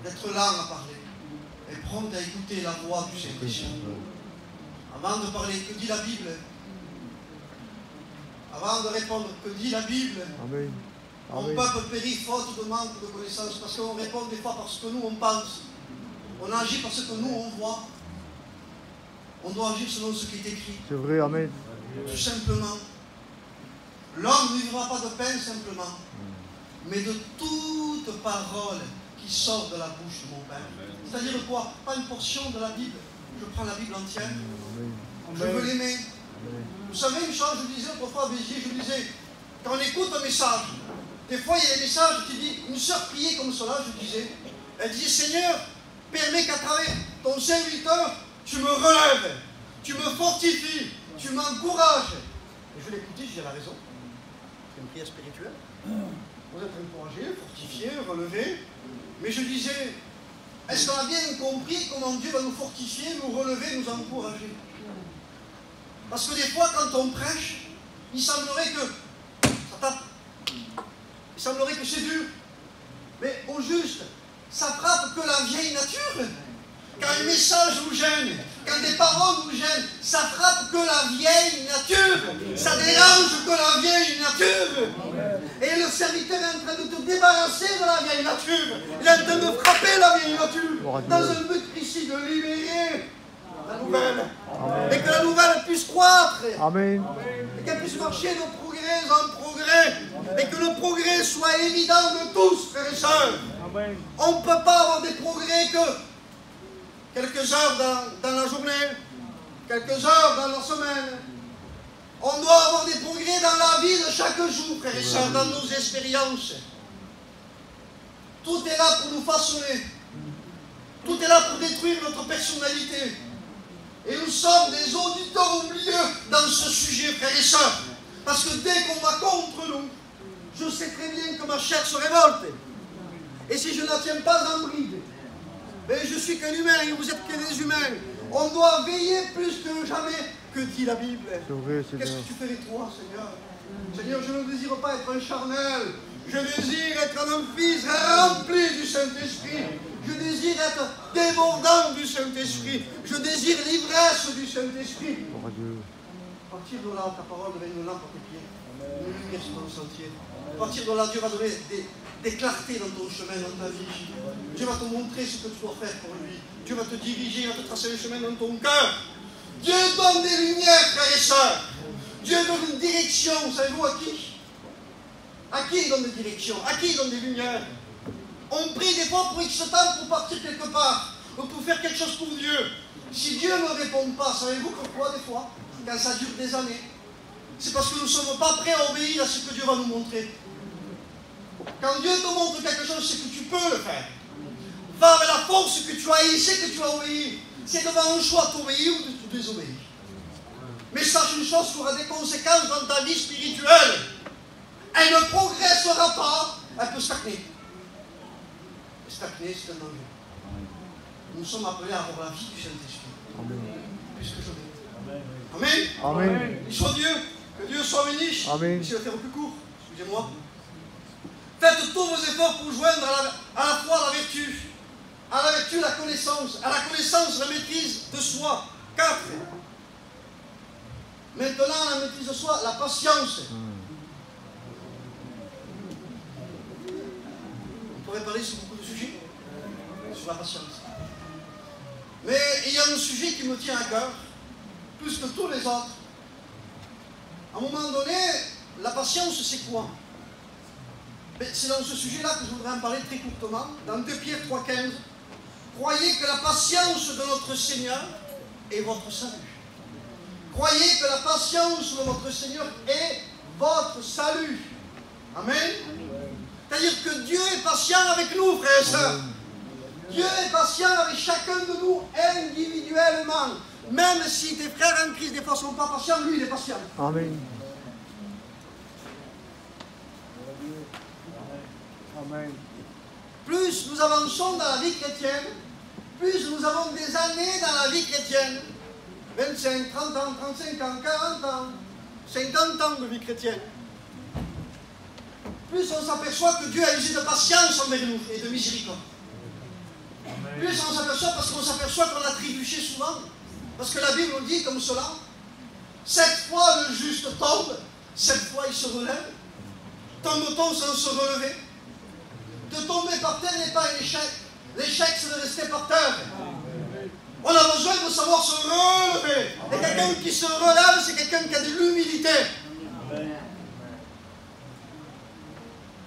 d'être lent à parler, et prompt à écouter la voix du Saint-Esprit. Avant de parler, que dit la Bible? Avant de répondre, que dit la Bible? Amen. Mon Amen. peuple périt faute de manque de connaissances, parce qu'on répond des fois parce que nous on pense. On agit parce que nous on voit. On doit agir selon ce qui est écrit. C'est vrai, Amen. Tout simplement. L'homme ne vivra pas de pain simplement, mais de toute parole qui sort de la bouche de mon Père. C'est-à-dire quoi? Pas une portion de la Bible. Je prends la Bible entière. Amen. Je veux l'aimer. Vous savez une chose, je disais autrefois à Béziers, je disais, quand on écoute un message, des fois il y a des messages qui disent, une sœur priait comme cela, je disais, elle disait, Seigneur, permets qu'à travers ton serviteur, tu me relèves, tu me fortifies, tu m'encourages. Et je l'écoutais, je dis, elle a raison. C'est une prière spirituelle. Vous êtes encouragés, fortifiés, relevés. Mais je disais, est-ce qu'on a bien compris comment Dieu va nous fortifier, nous relever, nous encourager? Parce que des fois, quand on prêche, il semblerait que ça tape. Il semblerait que c'est dur. Mais au juste, ça frappe que la vieille nature. Quand un message nous gêne, quand des paroles nous gênent, ça frappe que la vieille nature. Ça dérange que la vieille nature. Et le serviteur est en train de te débarrasser de la vieille nature. Il est en train de frapper la vieille nature. Dans un but ici de libérer la nouvelle. Amen. Et que la nouvelle puisse croître. Amen. Et qu'elle puisse marcher de progrès en progrès. Et que le progrès soit évident de tous, frères et sœurs. Amen. On ne peut pas avoir des progrès que quelques heures dans la journée, quelques heures dans la semaine. On doit avoir des progrès dans la vie de chaque jour, frères et sœurs, dans nos expériences. Tout est là pour nous façonner. Tout est là pour détruire notre personnalité. Et nous sommes des auditeurs oublieux dans ce sujet, frères et sœurs. Parce que dès qu'on va contre nous, je sais très bien que ma chair se révolte. Et si je ne la tiens pas en bride, mais je suis qu'un humain et vous êtes que des humains. On doit veiller plus que jamais. Que dit la Bible? C'est vrai, Qu'est-ce Seigneur. que tu ferais toi, Seigneur? Seigneur, je ne désire pas être un charnel. Je désire être un fils rempli du Saint-Esprit. Je désire être débordant du Saint-Esprit. Je désire l'ivresse du Saint-Esprit. Gloire à Dieu. À partir de là, ta parole devient une lampe à tes pieds, une lumière sur ton sentier. À partir de là, Dieu va donner des clartés dans ton chemin, dans ta vie. Dieu va te montrer ce que tu dois faire pour lui. Dieu va te diriger, il va te tracer le chemin dans ton cœur. Dieu donne des lumières, frères et sœurs. Dieu donne une direction, savez-vous à qui? À qui il donne des directions? À qui il donne des lumières? On prie des fois pour X temps pour partir quelque part, ou pour faire quelque chose pour Dieu. Si Dieu ne répond pas, savez-vous pourquoi des fois? Quand ça dure des années, c'est parce que nous ne sommes pas prêts à obéir à ce que Dieu va nous montrer. Quand Dieu te montre quelque chose, c'est que tu peux le faire. Va avec la force que tu as et c'est que tu vas obéir. C'est devant un choix d'obéir ou de désobéir. Mais sache une chose, qui aura des conséquences dans ta vie spirituelle. Elle ne progressera pas, elle peut stagner. Et stagner, c'est un danger. Nous sommes appelés à avoir la vie du Saint-Esprit. Amen. Plus que jamais. Amen. Amen. Il soit Dieu. Que Dieu soit béni. Amen. Je vais faire plus court. Excusez-moi. Faites tous vos efforts pour joindre à la foi la vertu. À la vertu, la connaissance. À la connaissance, la maîtrise de soi. 4. Maintenant, la maîtrise de soi, la patience. On pourrait parler sur beaucoup de sujets. Sur la patience. Mais il y a un sujet qui me tient à cœur, plus que tous les autres. À un moment donné, la patience, c'est quoi? C'est dans ce sujet-là que je voudrais en parler très courtement. Dans 2 Pierre 3,15. Croyez que la patience de notre Seigneur est votre salut. Croyez que la patience de notre Seigneur est votre salut. Amen. C'est-à-dire que Dieu est patient avec nous, frères et sœurs. Dieu est patient avec chacun de nous individuellement. Même si tes frères en Christ des fois ne sont pas patients, lui il est patient. Amen. Amen. Plus nous avançons dans la vie chrétienne, plus nous avons des années dans la vie chrétienne. 25, 30 ans, 35 ans, 40 ans, 50 ans de vie chrétienne. Plus on s'aperçoit que Dieu a usé de patience envers nous et de miséricorde. Plus on s'aperçoit parce qu'on s'aperçoit qu'on a trébuché souvent. Parce que la Bible nous dit comme cela. 7 fois le juste tombe, 7 fois il se relève. Tombe-t-on sans se relever? De tomber par terre n'est pas un échec. L'échec, c'est de rester par terre. On a besoin de savoir se relever. Et quelqu'un qui se relève, c'est quelqu'un qui a de l'humilité.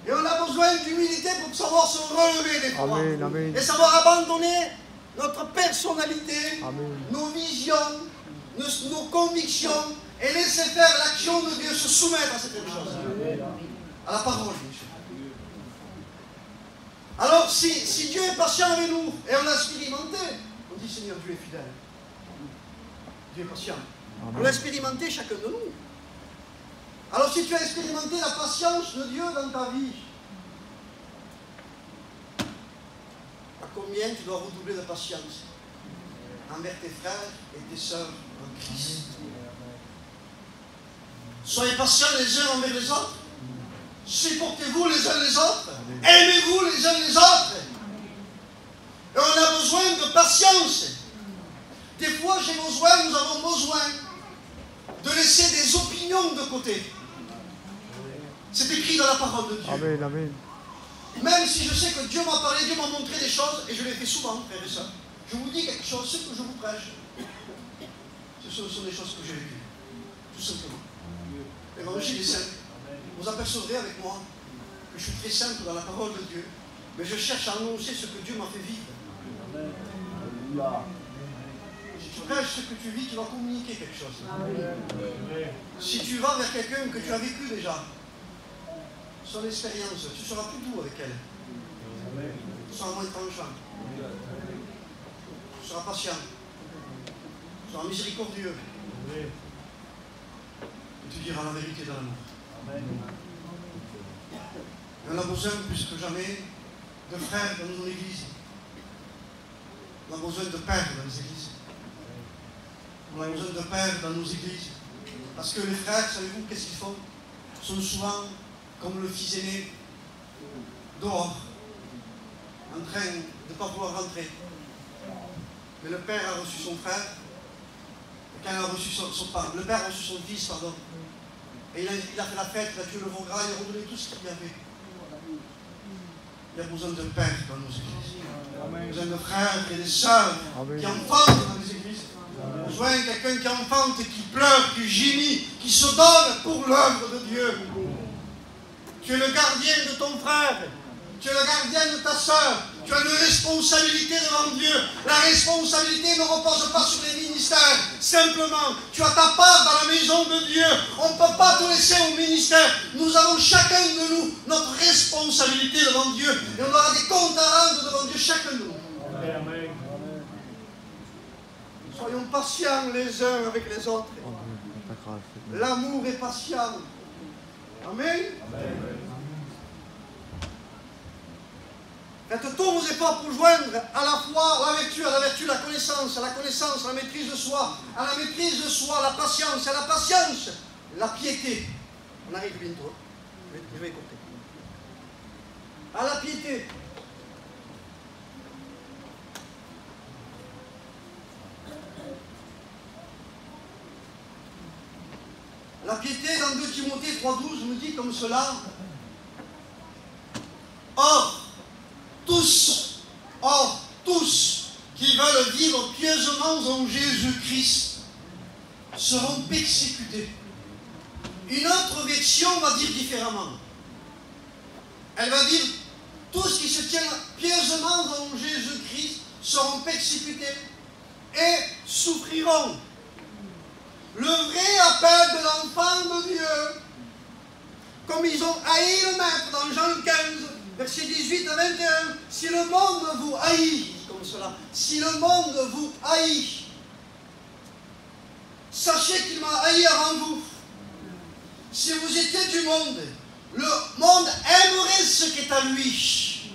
Et on a besoin d'humilité pour savoir se relever des fois. Amen, amen. Et savoir abandonner notre personnalité, Amen. nos visions, nos convictions, et laisser faire l'action de Dieu, se soumettre à cette chose. À la parole de Dieu. Alors, si Dieu est patient avec nous, et on l'a expérimenté, on dit Seigneur, Dieu est fidèle. Dieu est patient. Amen. On l'a expérimenté chacun de nous. Alors, si tu as expérimenté la patience de Dieu dans ta vie, à combien tu dois redoubler de patience envers tes frères et tes sœurs en Christ? Soyez patients les uns envers les autres. Supportez-vous les uns les autres. Aimez-vous les uns les autres. Et on a besoin de patience. Des fois, nous avons besoin de laisser des opinions de côté. C'est écrit dans la parole de Dieu. Amen, amen. Même si je sais que Dieu m'a parlé, Dieu m'a montré des choses, et je l'ai fait souvent, frères et sœurs. Je vous dis quelque chose, ce que je vous prêche, ce sont des choses que j'ai vécues. Tout simplement. L'évangile est simple. Vous apercevrez avec moi que je suis très simple dans la parole de Dieu, mais je cherche à annoncer ce que Dieu m'a fait vivre. Si tu prêches ce que tu vis, tu vas communiquer quelque chose. Si tu vas vers quelqu'un que tu as vécu déjà, son expérience, tu seras plus doux avec elle. Tu seras moins tranchant. Tu seras patient. Tu seras miséricordieux. Et tu diras la vérité dans l'amour. On a besoin plus que jamais de frères dans nos églises. On a besoin de pères dans les églises. On a besoin de pères dans nos églises. Parce que les frères, savez-vous qu'est-ce qu'ils font? Ils sont souvent comme le fils aîné, dehors, en train de ne pas pouvoir rentrer. Mais le père a reçu son frère, et quand il a reçu le père a reçu son fils, pardon. Et il a fait la fête, il a tué le veau gras, il a redonné tout ce qu'il y avait. Il y a besoin de pères dans nos églises. Il y a besoin de frères et de sœurs qui enfantent dans les églises. Il y a besoin de quelqu'un qui enfante, qui pleure, qui gémit, qui se donne pour l'œuvre de Dieu. Tu es le gardien de ton frère. Tu es le gardien de ta sœur. Tu as une responsabilité devant Dieu. La responsabilité ne repose pas sur les ministères. Simplement, tu as ta part dans la maison de Dieu. On ne peut pas te laisser au ministère. Nous avons chacun de nous notre responsabilité devant Dieu. Et on aura des comptes à rendre devant Dieu, chacun de nous. Amen. Soyons patients les uns avec les autres. L'amour est patient. Amen. Faites tous vos efforts pour joindre à la foi la vertu, à la vertu la connaissance, à la connaissance la maîtrise de soi, à la maîtrise de soi la patience, à la patience la piété. On arrive bientôt. Je vais écouter. À la piété. La piété, dans 2 Timothée 3,12, nous dit comme cela. Or, tous qui veulent vivre pieusement en Jésus-Christ seront persécutés. Une autre version va dire différemment. Elle va dire, tous qui se tiennent pieusement en Jésus-Christ seront persécutés et souffriront. Le vrai appel de l'enfant de Dieu, comme ils ont haï le Maître dans Jean 15, versets 18 à 21, si le monde vous haït, comme cela, si le monde vous haït, sachez qu'il m'a haï avant vous. Si vous étiez du monde, le monde aimerait ce qui est à lui.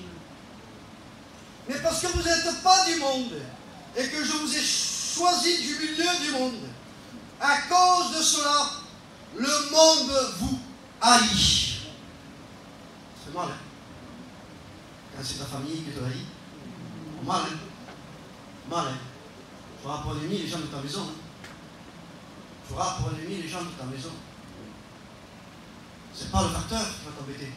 Mais parce que vous n'êtes pas du monde, et que je vous ai choisi du milieu du monde, à cause de cela, le monde vous haït. C'est mal, hein? Quand c'est ta famille qui te haït, mal, hein? Mal, hein? Tu auras pour ennemi les gens de ta maison. Hein? Tu auras pour ennemi les gens de ta maison. c'est pas le facteur qui va t'embêter.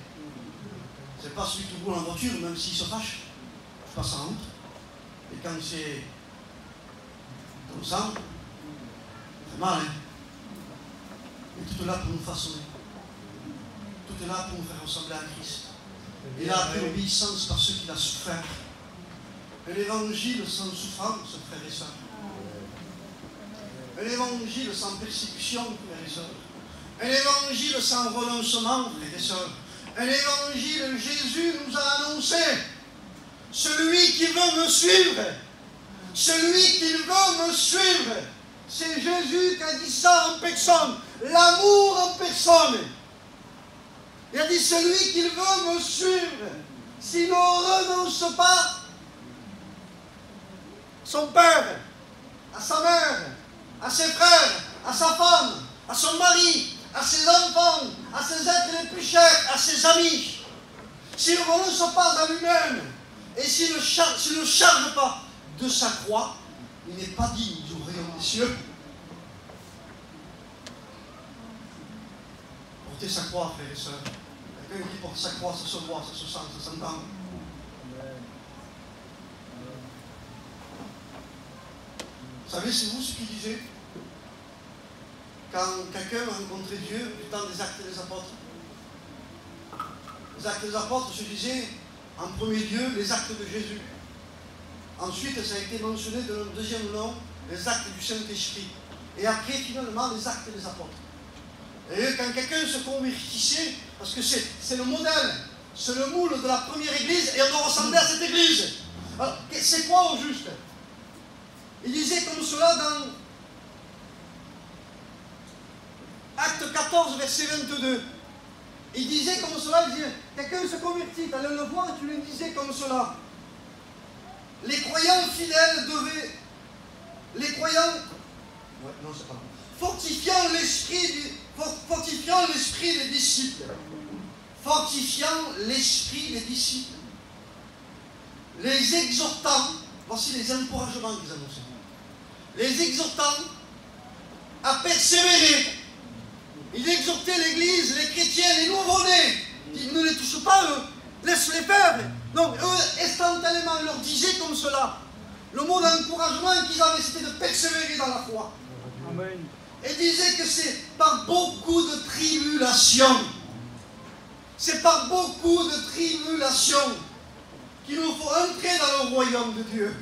C'est pas celui qui roule en voiture, même s'il se fâche. Je passe en route. Et quand c'est comme ça, c'est mal, hein. Et tout est là pour nous façonner. Tout est là pour nous faire ressembler à Christ. Il a appris l'obéissance par ceux qu'il a souffert. Et l'évangile sans souffrance, frères et sœurs. Et l'évangile sans persécution, frères et sœurs. Et l'évangile sans renoncement, frères et sœurs. Et l'évangile, Jésus nous a annoncé. Celui qui veut me suivre, celui qui veut me suivre, c'est Jésus qui a dit ça en personne, l'amour en personne. Il a dit celui qui veut me suivre, s'il ne renonce pas son père, à sa mère, à ses frères, à sa femme, à son mari, à ses enfants, à ses êtres les plus chers, à ses amis, s'il ne renonce pas à lui-même, et s'il ne charge pas de sa croix, il n'est pas digne du royaume des cieux. Porter sa croix, frères et sœurs. Quelqu'un qui porte sa croix, ça se voit, ça se sent, ça s'entend. Vous savez, c'est vous ce qu'il disait quand quelqu'un a rencontré Dieu du temps des Actes des Apôtres. Les Actes des Apôtres se disaient en premier lieu les actes de Jésus. Ensuite, ça a été mentionné dans le deuxième nom, les actes du Saint-Esprit. Et après, finalement, les actes des apôtres. Et quand quelqu'un se convertissait, parce que c'est le modèle, c'est le moule de la première église, et on doit ressembler à cette église. Alors, c'est quoi au juste? Il disait comme cela dans Acte 14, verset 22. Il disait comme cela, il disait, quelqu'un se convertit, tu allais le voir et tu lui disais comme cela. Les croyants fidèles devaient, les croyants, fortifiant l'esprit des disciples, les exhortant, voici les encouragements qu'ils annonçaient, les exhortant à persévérer. Il exhortait l'Église, les chrétiens, les nouveau-nés. Il ne les touche pas, eux. Laisse-les faire. Donc, eux, instantanément, leur disaient comme cela. Le mot d'encouragement qu'ils avaient, c'était de persévérer dans la foi. Amen. Et disaient que c'est par beaucoup de tribulations. C'est par beaucoup de tribulations qu'il nous faut entrer dans le royaume de Dieu.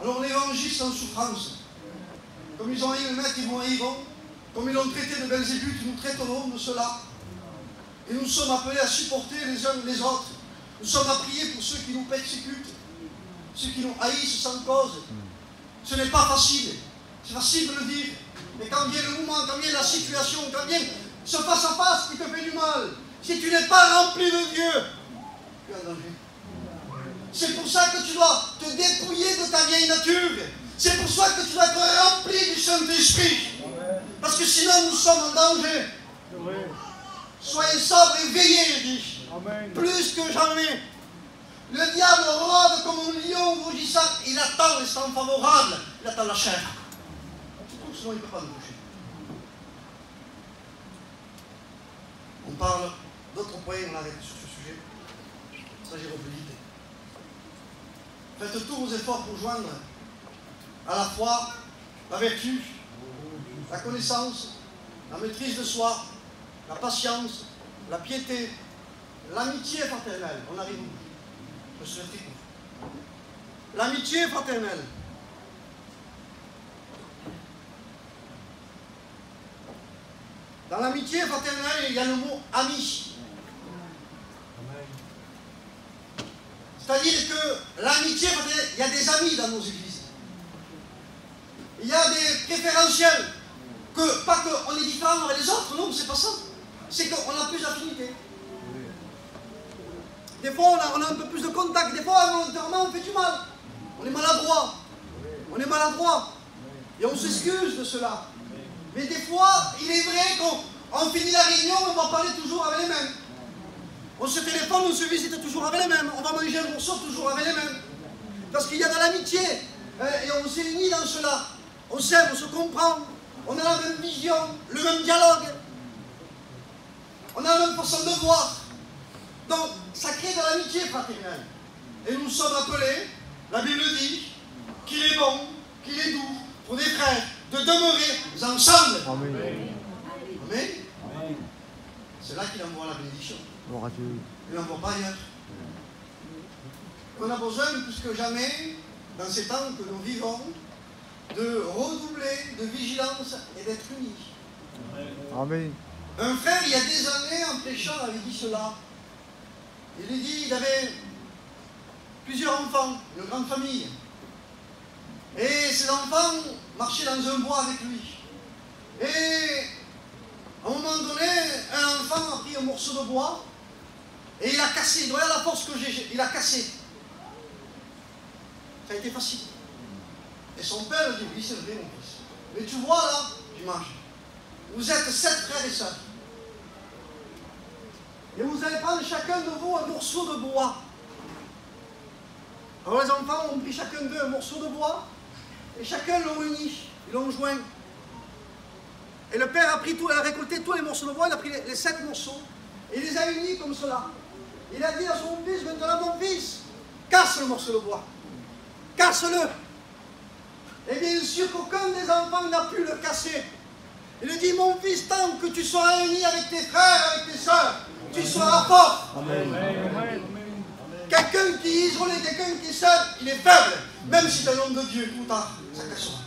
Alors, l'évangile sans souffrance. Comme ils ont eu le maître, ils vont haïr. Comme ils l'ont traité de Belzébuth, nous traiterons de cela. Et nous sommes appelés à supporter les uns les autres. Nous sommes à prier pour ceux qui nous persécutent, ceux qui nous haïssent sans cause. Ce n'est pas facile. C'est facile de le dire. Mais quand vient le moment, quand vient la situation, quand vient ce face-à-face qui te fait du mal, si tu n'es pas rempli de Dieu, tu es en danger. C'est pour ça que tu dois te dépouiller de ta vieille nature. C'est pour ça que tu dois être rempli du Saint-Esprit. Parce que sinon nous sommes en danger. Soyez sobres et veillez, dit. Amen. Plus que jamais. Le diable rôde comme un lion rougissant. Il attend les temps favorables. Il attend la chair. Sinon il ne peut pas nous toucher. On parle d'autres points, on arrête sur ce sujet. Ça j'y reviens vite. Faites tous vos efforts pour joindre à la foi, la vertu, la connaissance, la maîtrise de soi, la patience, la piété, l'amitié fraternelle. On arrive où? Je serai très court. L'amitié fraternelle. Dans l'amitié fraternelle, il y a le mot ami. C'est-à-dire que l'amitié fraternelle, il y a des amis dans nos églises. Il y a des préférentiels. Pas qu'on est différent avec les autres, non, c'est pas ça. C'est qu'on a plus d'affinité. Des fois, on a un peu plus de contact. Des fois, involontairement, on fait du mal. On est maladroit. On est maladroit. Et on s'excuse de cela. Mais des fois, il est vrai qu'on finit la réunion, on va parler toujours avec les mêmes. On se téléphone, on se visite toujours avec les mêmes. On va manger un morceau toujours avec les mêmes. Parce qu'il y a de l'amitié. Et on s'est unis dans cela. On s'aime, on se comprend. On a la même vision, le même dialogue. On a la même façon de voir. Donc, ça crée de l'amitié fraternelle. Et nous sommes appelés, la Bible dit, qu'il est bon, qu'il est doux, pour des frères, de demeurer ensemble. Amen. Amen. C'est là qu'il envoie la bénédiction. Gloire à Dieu. Il n'envoie pas ailleurs. On a besoin, plus que jamais, dans ces temps que nous vivons, de redoubler de vigilance et d'être unis. Amen. Un frère, il y a des années, en prêchant, avait dit cela. Il a dit, il avait plusieurs enfants, une grande famille. Et ses enfants marchaient dans un bois avec lui. Et à un moment donné, un enfant a pris un morceau de bois et il a cassé. Il doit y avoir la force que j'ai. Il a cassé. Ça a été facile. Et son père a dit, oui, c'est vrai, mon fils. Mais tu vois là, j'imagine, vous êtes 7 frères et sœurs. Et vous allez prendre chacun de vous un morceau de bois. Alors les enfants ont pris chacun d'eux un morceau de bois et chacun l'ont uni, ils l'ont joint. Et le père a pris tout, il a récolté tous les morceaux de bois, il a pris les 7 morceaux et il les a unis comme cela. Il a dit à son fils, maintenant mon fils, casse le morceau de bois, casse-le. Et bien sûr qu'aucun des enfants n'a pu le casser. Il lui dit, mon fils, tant que tu seras uni avec tes frères, avec tes soeurs, tu seras fort. Amen. Quelqu'un qui est isolé, quelqu'un qui est seul, il est faible. Même si c'est un homme de Dieu, tout tard, ça cassera.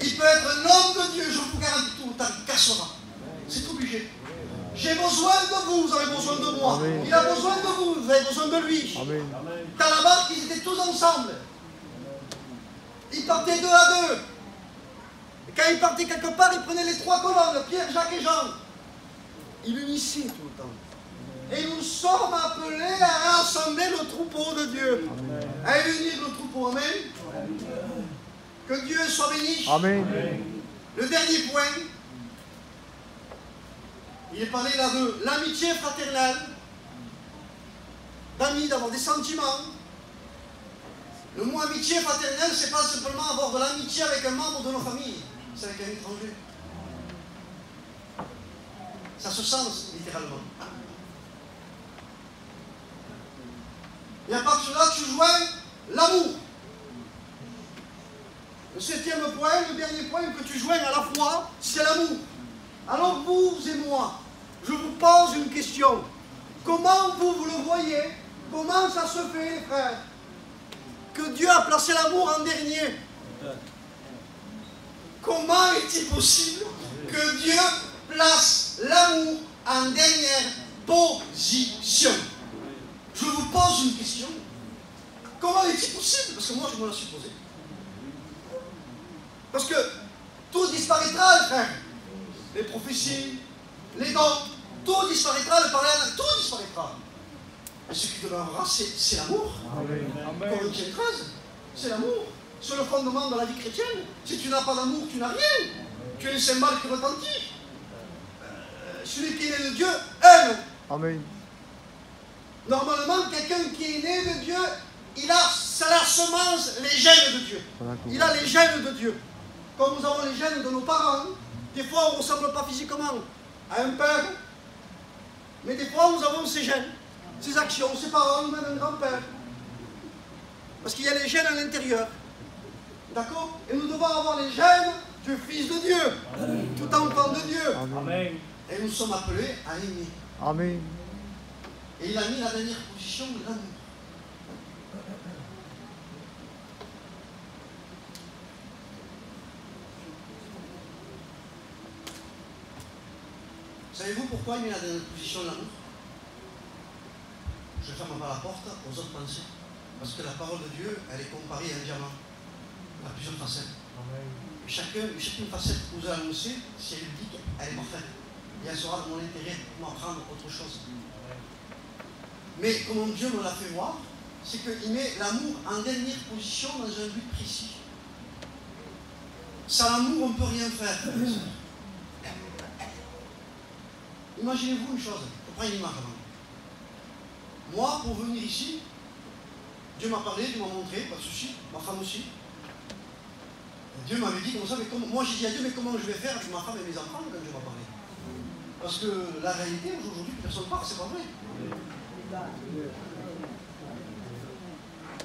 Il peut être un homme de Dieu, je vous garantis, tout tard, il cassera. C'est obligé. J'ai besoin de vous, vous avez besoin de moi. Amen. Il a besoin de vous, vous avez besoin de lui. Amen. Dans la barque, ils étaient tous ensemble. Ils partaient 2 à 2. Et quand ils partaient quelque part, ils prenaient les 3 colonnes, Pierre, Jacques et Jean. Ils unissaient tout le temps. Et nous sommes appelés à rassembler le troupeau de Dieu. Amen. À unir le troupeau. Amen. Que Dieu soit béni. Amen. Le dernier point, il est parlé là de l'amitié fraternelle, d'amis, d'avoir des sentiments. Le mot amitié fraternelle, c'est pas simplement avoir de l'amitié avec un membre de nos familles, c'est avec un étranger. Ça se sent littéralement. Et à part cela, tu joins l'amour. Le 7e point, le dernier point que tu joins à la fois, c'est l'amour. Alors vous et moi, je vous pose une question. Comment vous le voyez? Comment ça se fait, les frères, que Dieu a placé l'amour en dernier? Comment est-il possible que Dieu place l'amour en dernière position? Je vous pose une question. Comment est-il possible? Parce que moi, je me la suis posée. Parce que tout disparaîtra, les frères. Les prophéties, les dons, tout disparaîtra, le parallèle, tout disparaîtra. Et ce qui demeurera, c'est l'amour. Corinthiens 13, c'est l'amour. C'est le fondement de la vie chrétienne. Si tu n'as pas d'amour, tu n'as rien. Tu es un symbole qui retentit. Celui qui est né de Dieu aime. Amen. Normalement, quelqu'un qui est né de Dieu, c'est la semence, les gènes de Dieu. Il a les gènes de Dieu. Comme nous avons les gènes de nos parents, des fois on ne ressemble pas physiquement à un père, mais des fois nous avons ces gènes, ces actions, ces paroles, même un grand-père. Parce qu'il y a les gènes à l'intérieur. D'accord? Et nous devons avoir les gènes du Fils de Dieu, tout enfant de Dieu. Amen. Et nous sommes appelés à aimer. Amen. Et il a mis la dernière position de l'amour. Savez-vous pourquoi il met la dernière position de l'amour? Je ne ferme pas la porte aux autres pensées. Parce que la parole de Dieu, elle est comparée à un diamant. Elle a plusieurs facettes. Et chacune facette que vous a annoncée, si elle dit qu'elle est parfaite. Et elle sera dans mon intérêt pour m'apprendre autre chose. Mais comment Dieu me l'a fait voir, c'est qu'il met l'amour en dernière position dans un but précis. Sans l'amour, on ne peut rien faire. Imaginez-vous une chose, je prends une image avant. Moi, pour venir ici, Dieu m'a parlé, Dieu m'a montré, pas de souci, ma femme aussi. Dieu m'avait dit comme ça, mais moi j'ai dit à Dieu, mais comment je vais faire avec ma femme et mes enfants quand Dieu m'a parlé? Parce que la réalité, aujourd'hui, personne ne parle, c'est pas vrai.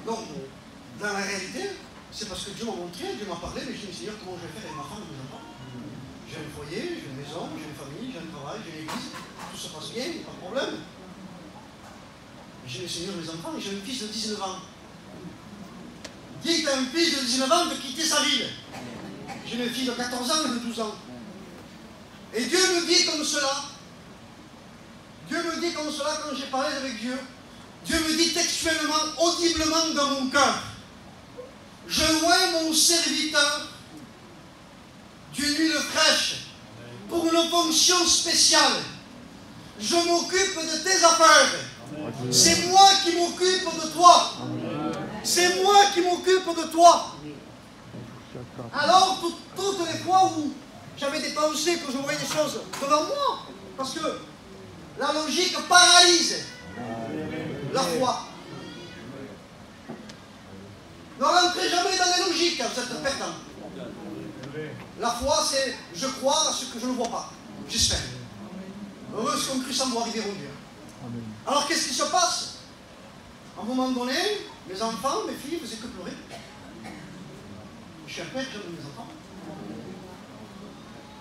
Donc, dans la réalité, c'est parce que Dieu m'a montré, Dieu m'a parlé, mais je me suis dit, Seigneur, comment je vais faire avec ma femme et mes enfants? J'ai un foyer, j'ai une maison, j'ai une famille, j'ai un travail, j'ai une église, tout se passe bien, pas de problème. J'ai le Seigneur, mes enfants, et j'ai un fils de 19 ans. Dis que tu as un fils de 19 ans de quitter sa ville. J'ai une fille de 14 ans et de 12 ans. Et Dieu me dit comme cela. Dieu me dit comme cela quand j'ai parlé avec Dieu. Dieu me dit textuellement, audiblement dans mon cœur. Je loin mon serviteur d'une huile fraîche pour une fonction spéciale. Je m'occupe de tes affaires. C'est moi qui m'occupe de toi. C'est moi qui m'occupe de toi. Alors, toutes les fois où j'avais des pensées, que je voyais des choses devant moi, parce que la logique paralyse la foi. Ne rentrez jamais dans les logiques, vous êtes perdants. La foi, c'est je crois à ce que je ne vois pas. J'espère. Heureux ceux qui ont cru sans voir arriver au Dieu. Alors qu'est-ce qui se passe? À un moment donné, mes enfants, mes filles faisaient que pleurer. Je suis un père, j'aime mes enfants.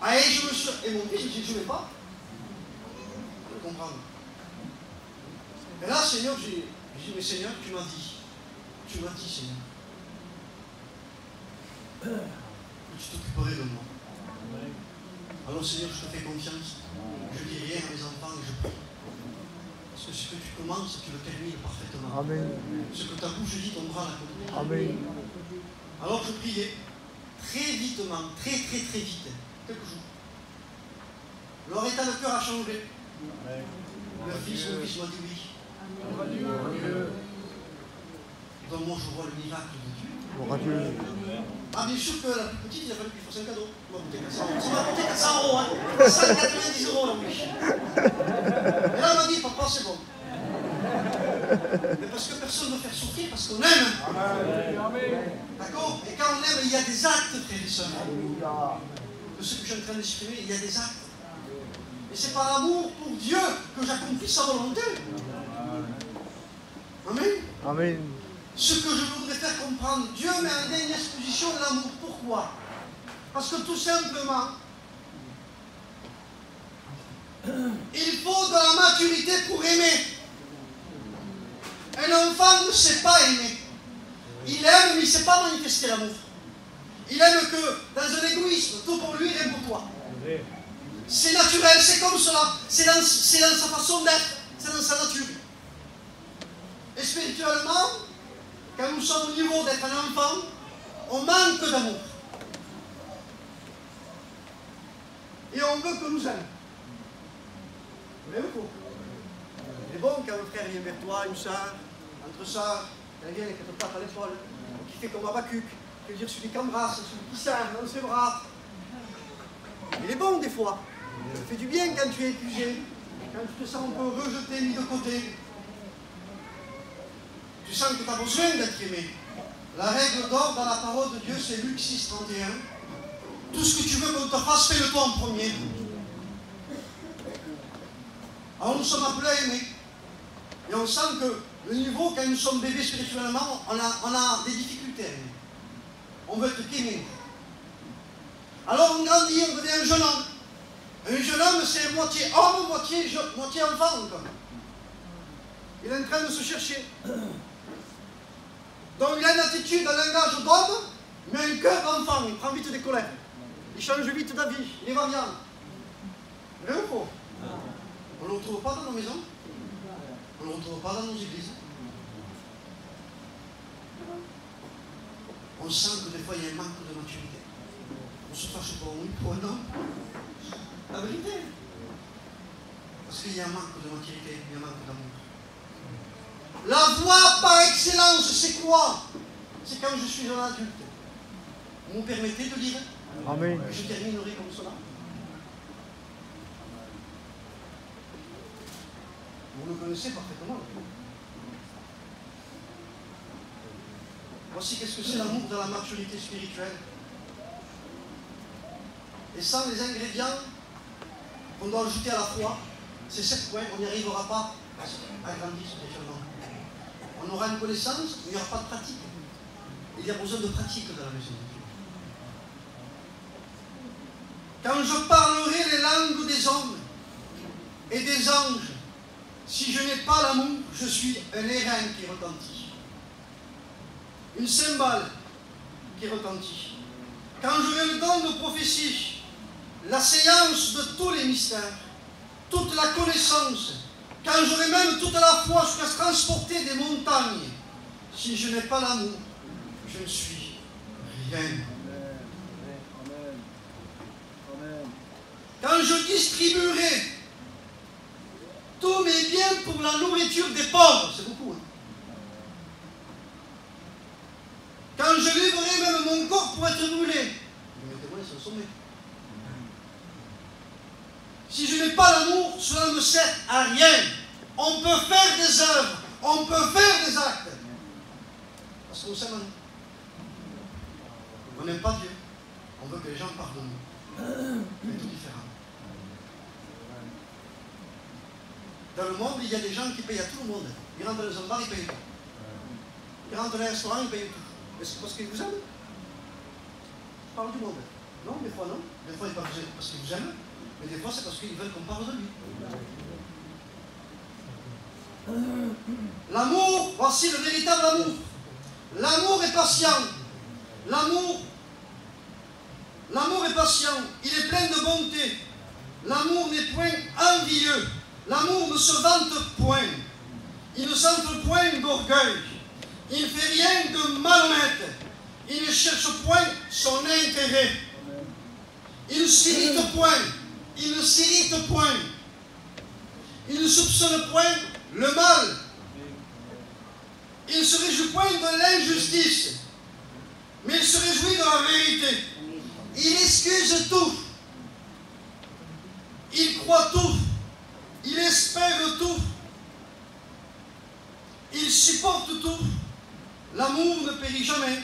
Ah, et mon fils, je me dis, je ne vais pas. Je vais comprendre. Et là, Seigneur, j'ai dit, mais Seigneur, tu m'as dit, Seigneur, que tu t'occuperais de moi. Alors, Seigneur, je te fais confiance. Je dis rien à mes enfants et je prie. Parce que ce que tu commences, tu le termines parfaitement. Amen. Ce que ta bouche dit, ton bras l'accomplit. Amen. Alors, je priais très vitement, très vite, quelques jours. Leur état de cœur a changé. Mon fils m'a dit oui. Donc moi je vois le miracle de Dieu. Ah bien sûr que la plus petite, il a fallu qu'il fasse un cadeau. Ça m'a coûté 400 euros, hein. 190 euros la bouche. Et là elle m'a dit, papa c'est bon. Mais parce que personne ne veut faire souffrir, parce qu'on aime. D'accord? Et quand on aime, il y a des actes, frères et sœurs. De ce que je suis en train d'exprimer, il y a des actes. Et c'est par amour pour Dieu que j'accomplis sa volonté. Amen. Amen. Ce que je voudrais faire comprendre, Dieu met en une exposition de l'amour. Pourquoi? Parce que tout simplement, il faut de la maturité pour aimer. Un enfant ne sait pas aimer. Il aime, mais il ne sait pas manifester l'amour. Il aime que dans un égoïsme, tout pour lui, rien pour toi. C'est naturel, c'est comme cela. C'est dans sa façon d'être, c'est dans sa nature. Et spirituellement, quand nous sommes au niveau d'être un enfant, on manque d'amour. Et on veut que nous aime. Mais il faut. C'est bon quand un frère vient vers toi, une soeur, entre soeurs, elle vient et qu'elle te tape à l'épaule, qui fait comme Habakkuk, qui veut dire celui qui embrasse, celui qui serre dans ses bras. Il est bon des fois. Ça fait du bien quand tu es épuisé, quand tu te sens un peu rejeté, mis de côté. Tu sens que tu as besoin d'être aimé. La règle d'or dans la parole de Dieu, c'est Luc 6, 31. Tout ce que tu veux qu'on te fasse, fais-le toi en premier. Alors nous sommes appelés à aimer. Et on sent que le niveau, quand nous sommes bébés spirituellement, on a des difficultés à aimer. On veut être qu'aimer. Alors on grandit, on devient un jeune homme. Un jeune homme, c'est moitié homme, moitié enfant encore. Il est en train de se chercher. Donc il a une attitude, un langage d'homme, mais un cœur d'enfant. Il prend vite des colères. Il change vite d'avis. Il est variant. Vrai ou faux? On ne le retrouve pas dans nos maisons. On ne le retrouve pas dans nos églises. On sent que des fois il y a un manque de maturité. On se fâche pour un oui, pour un non. La vérité. Parce qu'il y a un manque de maturité, il y a un manque d'amour. La voie par excellence, c'est quoi? C'est quand je suis un adulte. Vous me permettez de lire? Amen. Je terminerai comme cela. Vous le connaissez parfaitement. Voici qu'est-ce que c'est l'amour dans la maturité spirituelle. Et sans les ingrédients, qu'on doit ajouter à la foi. Ces 7 points, on n'y arrivera pas à grandir spirituellement. On aura une connaissance, mais il n'y aura pas de pratique. Il y a besoin de pratique dans la maison de Dieu. Quand je parlerai les langues des hommes et des anges, si je n'ai pas l'amour, je suis un airain qui retentit. Une cymbale qui retentit. Quand j'aurai le don de prophétie, la séance de tous les mystères, toute la connaissance, quand j'aurai même toute la foi jusqu'à se transporter des montagnes, si je n'ai pas l'amour, je ne suis rien. Quand je distribuerai tous mes biens pour la nourriture des pauvres, c'est beaucoup. Hein? Quand je livrerai même mon corps pour être brûlé, mettez-moi sur le sommet. Si je n'ai pas l'amour, cela ne me sert à rien. On peut faire des œuvres, on peut faire des actes. Parce qu'on s'aime. On n'aime pas Dieu. On veut que les gens pardonnent. C'est tout différent. Dans le monde, il y a des gens qui payent à tout le monde. Ils rentrent dans un bar, ils payent tout. Ils rentrent dans un restaurant, ils payent tout. Est-ce parce qu'ils vous aiment? Je parle du monde. Non, des fois non. Des fois, ils parlent parce qu'ils vous aiment. Mais des fois, c'est parce qu'ils veulent qu'on parle de lui. L'amour, voici le véritable amour. L'amour est patient. L'amour est patient. Il est plein de bonté. L'amour n'est point envieux. L'amour ne se vante point. Il ne s'enfle point d'orgueil. Il ne fait rien de malhonnête. Il ne cherche point son intérêt. Il ne s'irrite point. Il ne s'irrite point. Il ne soupçonne point le mal. Il ne se réjouit point de l'injustice, mais il se réjouit de la vérité. Il excuse tout. Il croit tout. Il espère tout. Il supporte tout. L'amour ne périt jamais.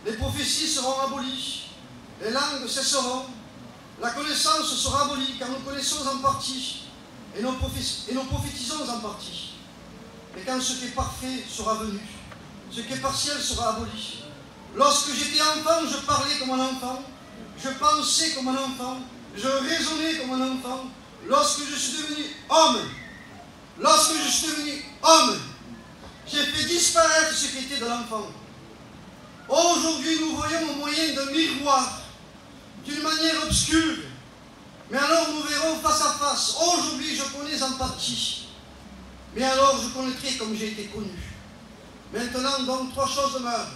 Les prophéties seront abolies. Les langues cesseront. La connaissance sera abolie, car nous connaissons en partie. Et nous prophétisons en partie. Et quand ce qui est parfait sera venu, ce qui est partiel sera aboli. Lorsque j'étais enfant, je parlais comme un enfant. Je pensais comme un enfant. Je raisonnais comme un enfant. Lorsque je suis devenu homme, j'ai fait disparaître ce qui était de l'enfant. Aujourd'hui, nous voyons au moyen d'un miroir, d'une manière obscure. Mais alors nous verrons face à face. Aujourd'hui, je connais en partie. Mais alors je connaîtrai comme j'ai été connu. Maintenant, donc, 3 choses demeurent.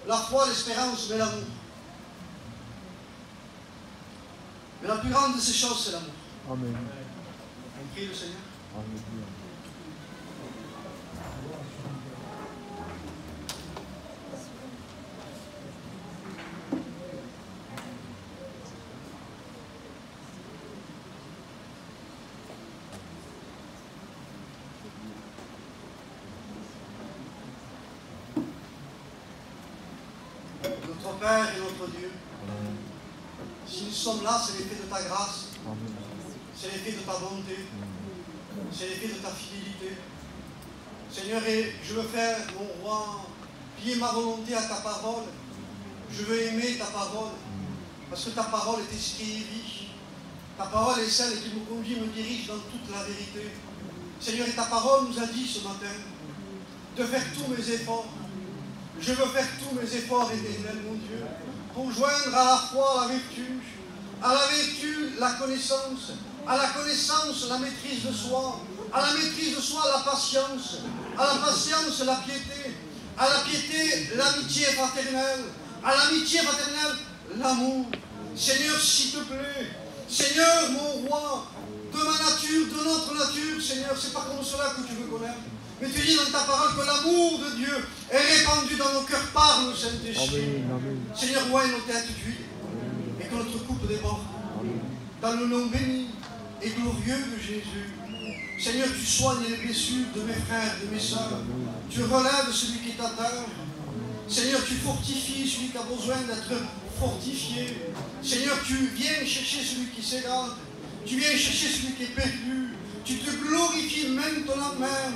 La foi, l'espérance, mais l'amour. Mais la plus grande de ces choses, c'est l'amour. Amen. On prie le Seigneur. Amen. Notre Père et notre Dieu, si nous sommes là, c'est l'effet de ta grâce, c'est l'effet de ta bonté, c'est l'effet de ta fidélité. Seigneur, et je veux faire, mon roi, plier ma volonté à ta parole. Je veux aimer ta parole, parce que ta parole est esprit et vie. Ta parole est celle qui me conduit, me dirige dans toute la vérité. Seigneur, et ta parole nous a dit ce matin de faire tous mes efforts. Je veux faire tous mes efforts, éternel, mon Dieu, pour joindre à la foi la vertu, à la vertu la connaissance, à la connaissance la maîtrise de soi, à la maîtrise de soi la patience, à la patience la piété, à la piété l'amitié fraternelle, à l'amitié fraternelle l'amour. Seigneur, s'il te plaît, Seigneur, mon roi, de ma nature, de notre nature, Seigneur, c'est pas comme cela que tu veux connaître. Mais tu dis dans ta parole que l'amour de Dieu est répandu dans nos cœurs par le Saint-Esprit. Seigneur, oigne nos têtes d'huile et que notre coupe déborde. Dans le nom béni et glorieux de Jésus. Seigneur, tu soignes les blessures de mes frères, de mes soeurs. Tu relèves celui qui est atteint. Seigneur, tu fortifies celui qui a besoin d'être fortifié. Seigneur, tu viens chercher celui qui s'égare. Tu viens chercher celui qui est perdu. Tu te glorifies maintenant même.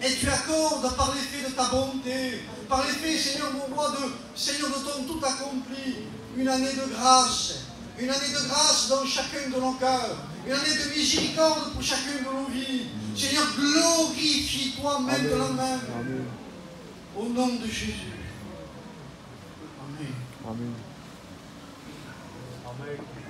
Et tu accordes par l'effet de ta bonté, par l'effet, Seigneur mon roi, Seigneur de ton tout accompli, une année de grâce. Une année de grâce dans chacun de nos cœurs. Une année de miséricorde pour chacun de nos vies. Seigneur, glorifie-toi maintenant même. Amen. Au nom de Jésus. Amen. Amen. Amen.